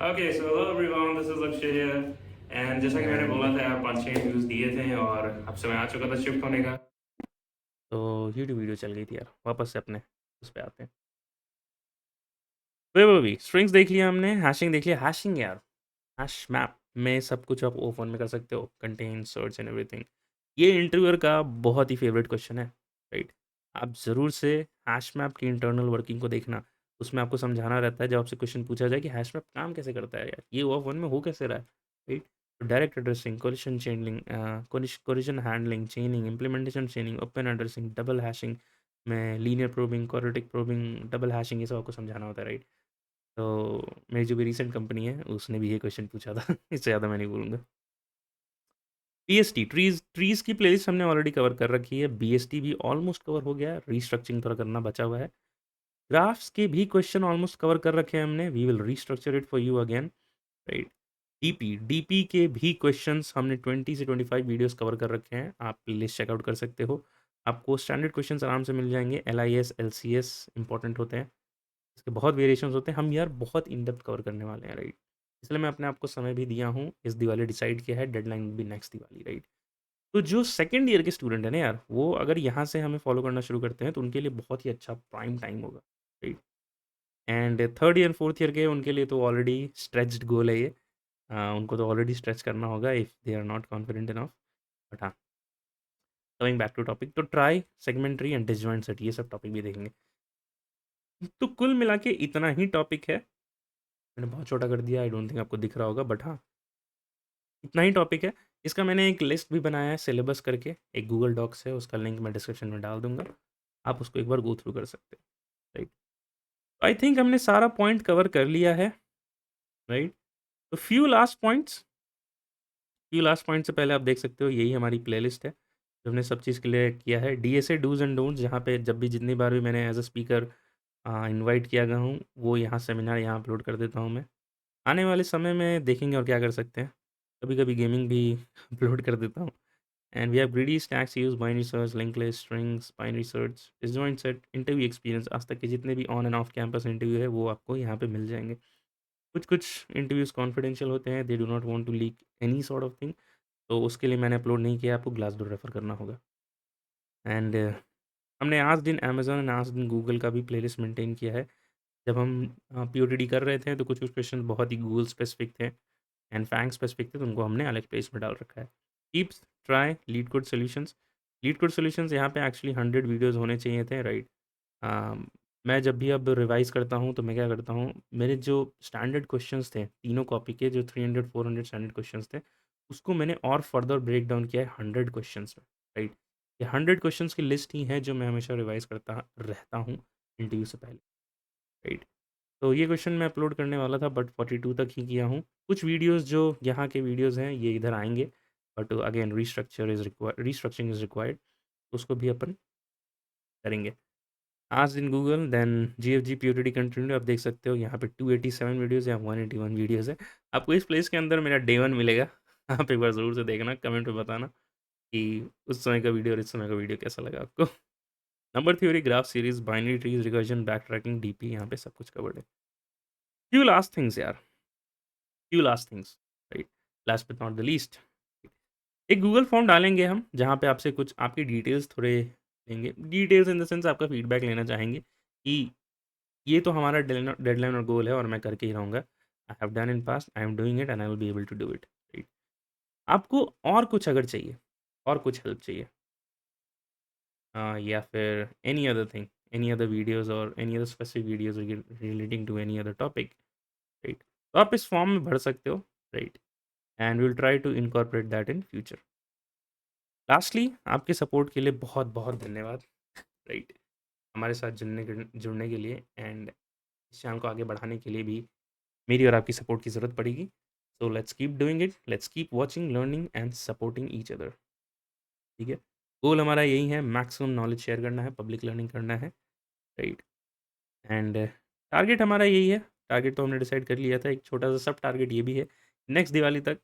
Okay, so hello everyone, this is Akshay here. And जैसा कि मैंने बोला था यार, 5-6 इंटरव्यूज दिए थे और अब समय आ चुका था शिफ्ट होने का। तो यूट्यूब वीडियो चल गई थी यार, वापस से अपने उस पे आते हैं। वो भी स्ट्रिंग्स देख लिया हमने, हैशिंग देख लिया। हैशिंग यार, हैश मैप में सब कुछ आप ओपन में कर सकते हो, कंटेन, सर्च एंड एवरीथिंग। ये इंटरव्यूअर का बहुत ही फेवरेट क्वेश्चन है, राइट? आप ज़रूर से हैश मैप की इंटरनल वर्किंग को देखना। उसमें आपको समझाना रहता है, जब आपसे क्वेश्चन पूछा जाए कि हैश मैप काम कैसे करता है यार, ये वन में हो कैसे रहा है, राइट? तो direct addressing, collision chaining, collision handling, chaining, implementation chaining, open addressing, double hashing में linear probing, quadratic probing, double hashing, ये सब आपको समझाना होता है, राइट? तो मेरी जो भी रीसेंट कंपनी है उसने भी ये क्वेश्चन पूछा था। इससे ज़्यादा मैं नहीं बोलूँगा। बीएसटी, ट्रीज़ की प्लेलिस्ट हमने ऑलरेडी कवर कर रखी है। बीएसटी भी ऑलमोस्ट कवर हो गया है, रीस्ट्रक्चरिंग थोड़ा करना बचा हुआ है। ग्राफ्स के भी क्वेश्चन ऑलमोस्ट कवर कर रखे हैं हमने, we will restructure it for you again, right? DP के भी क्वेश्चंस हमने 20 से 25 वीडियोस कवर कर रखे हैं, आप प्लेलिस्ट चेकआउट कर सकते हो। आपको स्टैंडर्ड क्वेश्चंस आराम से मिल जाएंगे। एलआईएस, एलसीएस इंपॉर्टेंट होते हैं, इसके बहुत वेरिएशंस होते हैं। हम यार बहुत इन डेप्थ कवर करने वाले हैं, राइट? इसलिए मैं अपने आप को समय भी दिया हूँ। इस दिवाली डिसाइड किया है, डेडलाइन भी नेक्स्ट दिवाली, राइट? तो जो सेकंड ईयर के स्टूडेंट हैं ना यार, वो अगर यहाँ से हमें फॉलो करना शुरू करते हैं तो उनके लिए बहुत ही अच्छा प्राइम टाइम होगा, right? And third year, fourth year के उनके लिए तो ऑलरेडी स्ट्रेच्ड गोल है ये। उनको तो ऑलरेडी स्ट्रेच करना होगा if they are not confident enough. But हाँ, कमिंग बैक टू टॉपिक, तो trie, segment tree and disjoint set, ये सब टॉपिक भी देखेंगे। तो कुल मिला के इतना ही टॉपिक है। मैंने बहुत छोटा कर दिया, आई डोंट थिंक आपको दिख रहा होगा, बट हाँ, इतना ही टॉपिक है। इसका मैंने एक लिस्ट भी बनाया है सिलेबस करके, एक गूगल डॉक्स है, उसका लिंक मैं डिस्क्रिप्शन में डाल दूंगा, आप उसको एक बार गो थ्रू कर सकते हैं, राइट? आई थिंक हमने सारा पॉइंट कवर कर लिया है, राइट? तो फ्यू लास्ट पॉइंट से पहले आप देख सकते हो, यही हमारी प्लेलिस्ट है जो हमने सब चीज़ के लिए किया है। डीएसए डूज एंड डोंट्स, जहाँ पे जब भी जितनी बार भी मैंने एज अ स्पीकर इनवाइट किया गया हूँ, वो यहाँ सेमिनार यहाँ अपलोड कर देता हूँ मैं। आने वाले समय में देखेंगे और क्या कर सकते हैं, कभी कभी गेमिंग भी अपलोड कर देता हूँ। And we have greedy stacks use, binary search, link list, strings, binary search, disjoint set, interview experience, आज तक के जितने भी on and off campus interview है वो आपको यहाँ पे मिल जाएंगे। कुछ कुछ इंटरव्यूज़ कॉन्फिडेंशियल होते हैं, they do not want to leak any sort of thing, तो उसके लिए मैंने अपलोड नहीं किया, आपको ग्लासडोर रेफ़र करना होगा। एंड हमने आज दिन अमेज़न एंड आज दिन गूगल का भी प्लेलिस्ट मेंटेन किया है। जब हम पीओटीडी कर रहे थे तो कुछ कुछ क्वेश्चन बहुत ही गूगल स्पेसिफिक थे एंड फैंग स्पेसिफिक थे, तो उनको हमने अलग प्लेस में डाल रखा है। Tips, try, leet code solutions. Leet code solutions यहाँ पे एक्चुअली 100 वीडियोज़ होने चाहिए थे, राइट? मैं जब भी अब रिवाइज़ करता हूँ तो मैं क्या करता हूँ, मेरे जो स्टैंडर्ड क्वेश्चंस थे तीनों कॉपी के, जो 300-400 स्टैंडर्ड क्वेश्चंस थे, उसको मैंने और फर्दर ब्रेक डाउन किया है 100 क्वेश्चंस में, राइट? ये 100 क्वेश्चंस की लिस्ट ही है जो मैं हमेशा रिवाइज़ करता रहता हूँ इंटरव्यू से पहले, राइट? तो ये क्वेश्चन मैं अपलोड करने वाला था बट 42 तक ही किया हूँ। कुछ वीडियोज़ जो यहाँ के वीडियोज़ हैं ये इधर आएँगे, but again restructuring is required, उसको भी अपन करेंगे। आज in Google then GFG POTD continue, आप देख सकते हो यहाँ पे 287 वीडियोज़ या 181 वीडियोज़ है। आपको इस प्लेस के अंदर मेरा डे 1 मिलेगा। आप एक बार ज़रूर से देखना, कमेंट में बताना कि उस समय का वीडियो और इस समय का वीडियो कैसा लगा आपको। Number theory, graph series, binary trees, recursion, back tracking, DP, यहाँ पे सब कुछ कवर्ड है। फ्यू लास्ट थिंग्स यार, few last things, right? Last but not the least, एक गूगल फॉर्म डालेंगे हम, जहाँ पे आपसे कुछ आपकी डिटेल्स थोड़े लेंगे। डिटेल्स इन द सेंस आपका फीडबैक लेना चाहेंगे कि ये तो हमारा डेडलाइन और गोल है और मैं करके ही रहूँगा। I have done in past, I am doing it and I will be able to do it, right? आपको और कुछ अगर चाहिए, और कुछ हेल्प चाहिए, या फिर any other thing, any other videos और any other specific videos relating to any other topic, right? तो आप इस फॉर्म में भर सकते हो, right? And we will try to incorporate that in future. Lastly, आपके सपोर्ट के लिए बहुत-बहुत धन्यवाद, राइट? हमारे साथ जुड़ने के लिए एंड इस चैनल को आगे बढ़ाने के लिए भी मेरी और आपकी सपोर्ट की ज़रूरत पड़ेगी। So let's keep doing it, let's keep watching, learning and supporting each other, ठीक है? गोल हमारा यही है, मैक्सिमम नॉलेज शेयर करना है, पब्लिक लर्निंग करना है, राइट? एंड टारगेट हमारा यही है, टारगेट तो हमने डिसाइड कर लिया था, एक छोटा-सा सब टारगेट ये भी है, नेक्स्ट दिवाली तक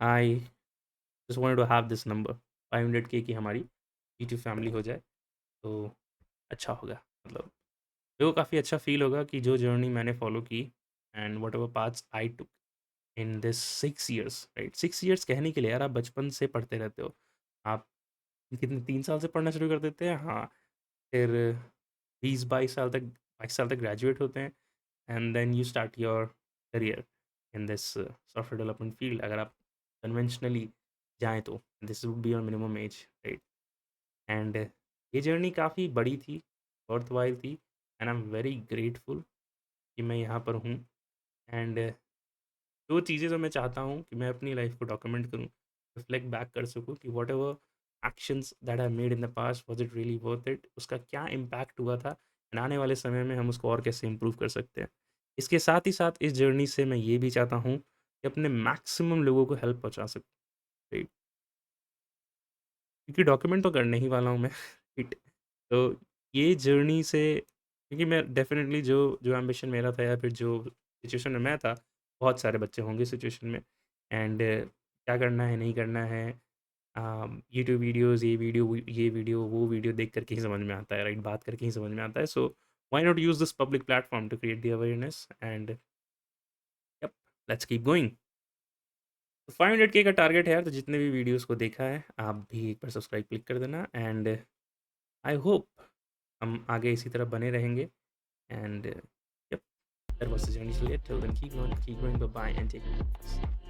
I just wanted to have this number 500 के की हमारी यूट्यूब फैमिली हो जाए, तो अच्छा होगा। मतलब मेरे को काफ़ी अच्छा फ़ील होगा कि जो जर्नी मैंने फ़ॉलो की एंड व्हाटएवर पाथ्स आई टूक in this 6 years, right? 6 years कहने के लिए यार, आप बचपन से पढ़ते रहते हो। आप कितने 3 साल से पढ़ना शुरू कर देते हैं? हाँ, फिर 20-22 साल तक, 22 साल तक ग्रेजुएट होते हैं and then you start your career in this software development field. अगर आप कन्वेंशनली जाएँ तो this would be your minimum age, right? And ये जर्नी काफ़ी बड़ी थी, वर्थव्हाइल थी and I am very grateful कि मैं यहाँ पर हूँ। एंड जो चीज़ें जो मैं चाहता हूँ कि मैं अपनी लाइफ को डॉक्यूमेंट करूँ, रिफ्लेक्ट बैक कर सकूँ कि whatever actions that I made in the past, was it really worth it, उसका क्या इम्पैक्ट हुआ था एंड आने वाले समय में हम उसको और कैसे इम्प्रूव कर सकते हैं। इसके साथ ही साथ इस जर्नी से मैं ये भी चाहता हूँ कि अपने मैक्सिमम लोगों को हेल्प पहुँचा सकूँ, राइट? क्योंकि डॉक्यूमेंट तो करने ही वाला हूँ मैं, राइट? तो ये जर्नी से, क्योंकि मैं डेफ़िनेटली जो जो एम्बिशन मेरा था या फिर जो सिचुएशन में मैं था, बहुत सारे बच्चे होंगे सिचुएशन में एंड क्या करना है, नहीं करना है, यूट्यूब वीडियोज़, ये वीडियो, वो वीडियो देख कर के ही समझ में आता है, राइट? बात करके ही समझ में आता है। So why not use this public platform to create the awareness and yep, let's keep going. तो 500 के का टारगेट है यार, तो जितने भी वीडियोस को देखा है आप भी एक बार सब्सक्राइब क्लिक कर देना, एंड आई होप हम आगे इसी तरह बने रहेंगे, and yep, that was the journey till it. Till then, keep going, bye bye, and take care.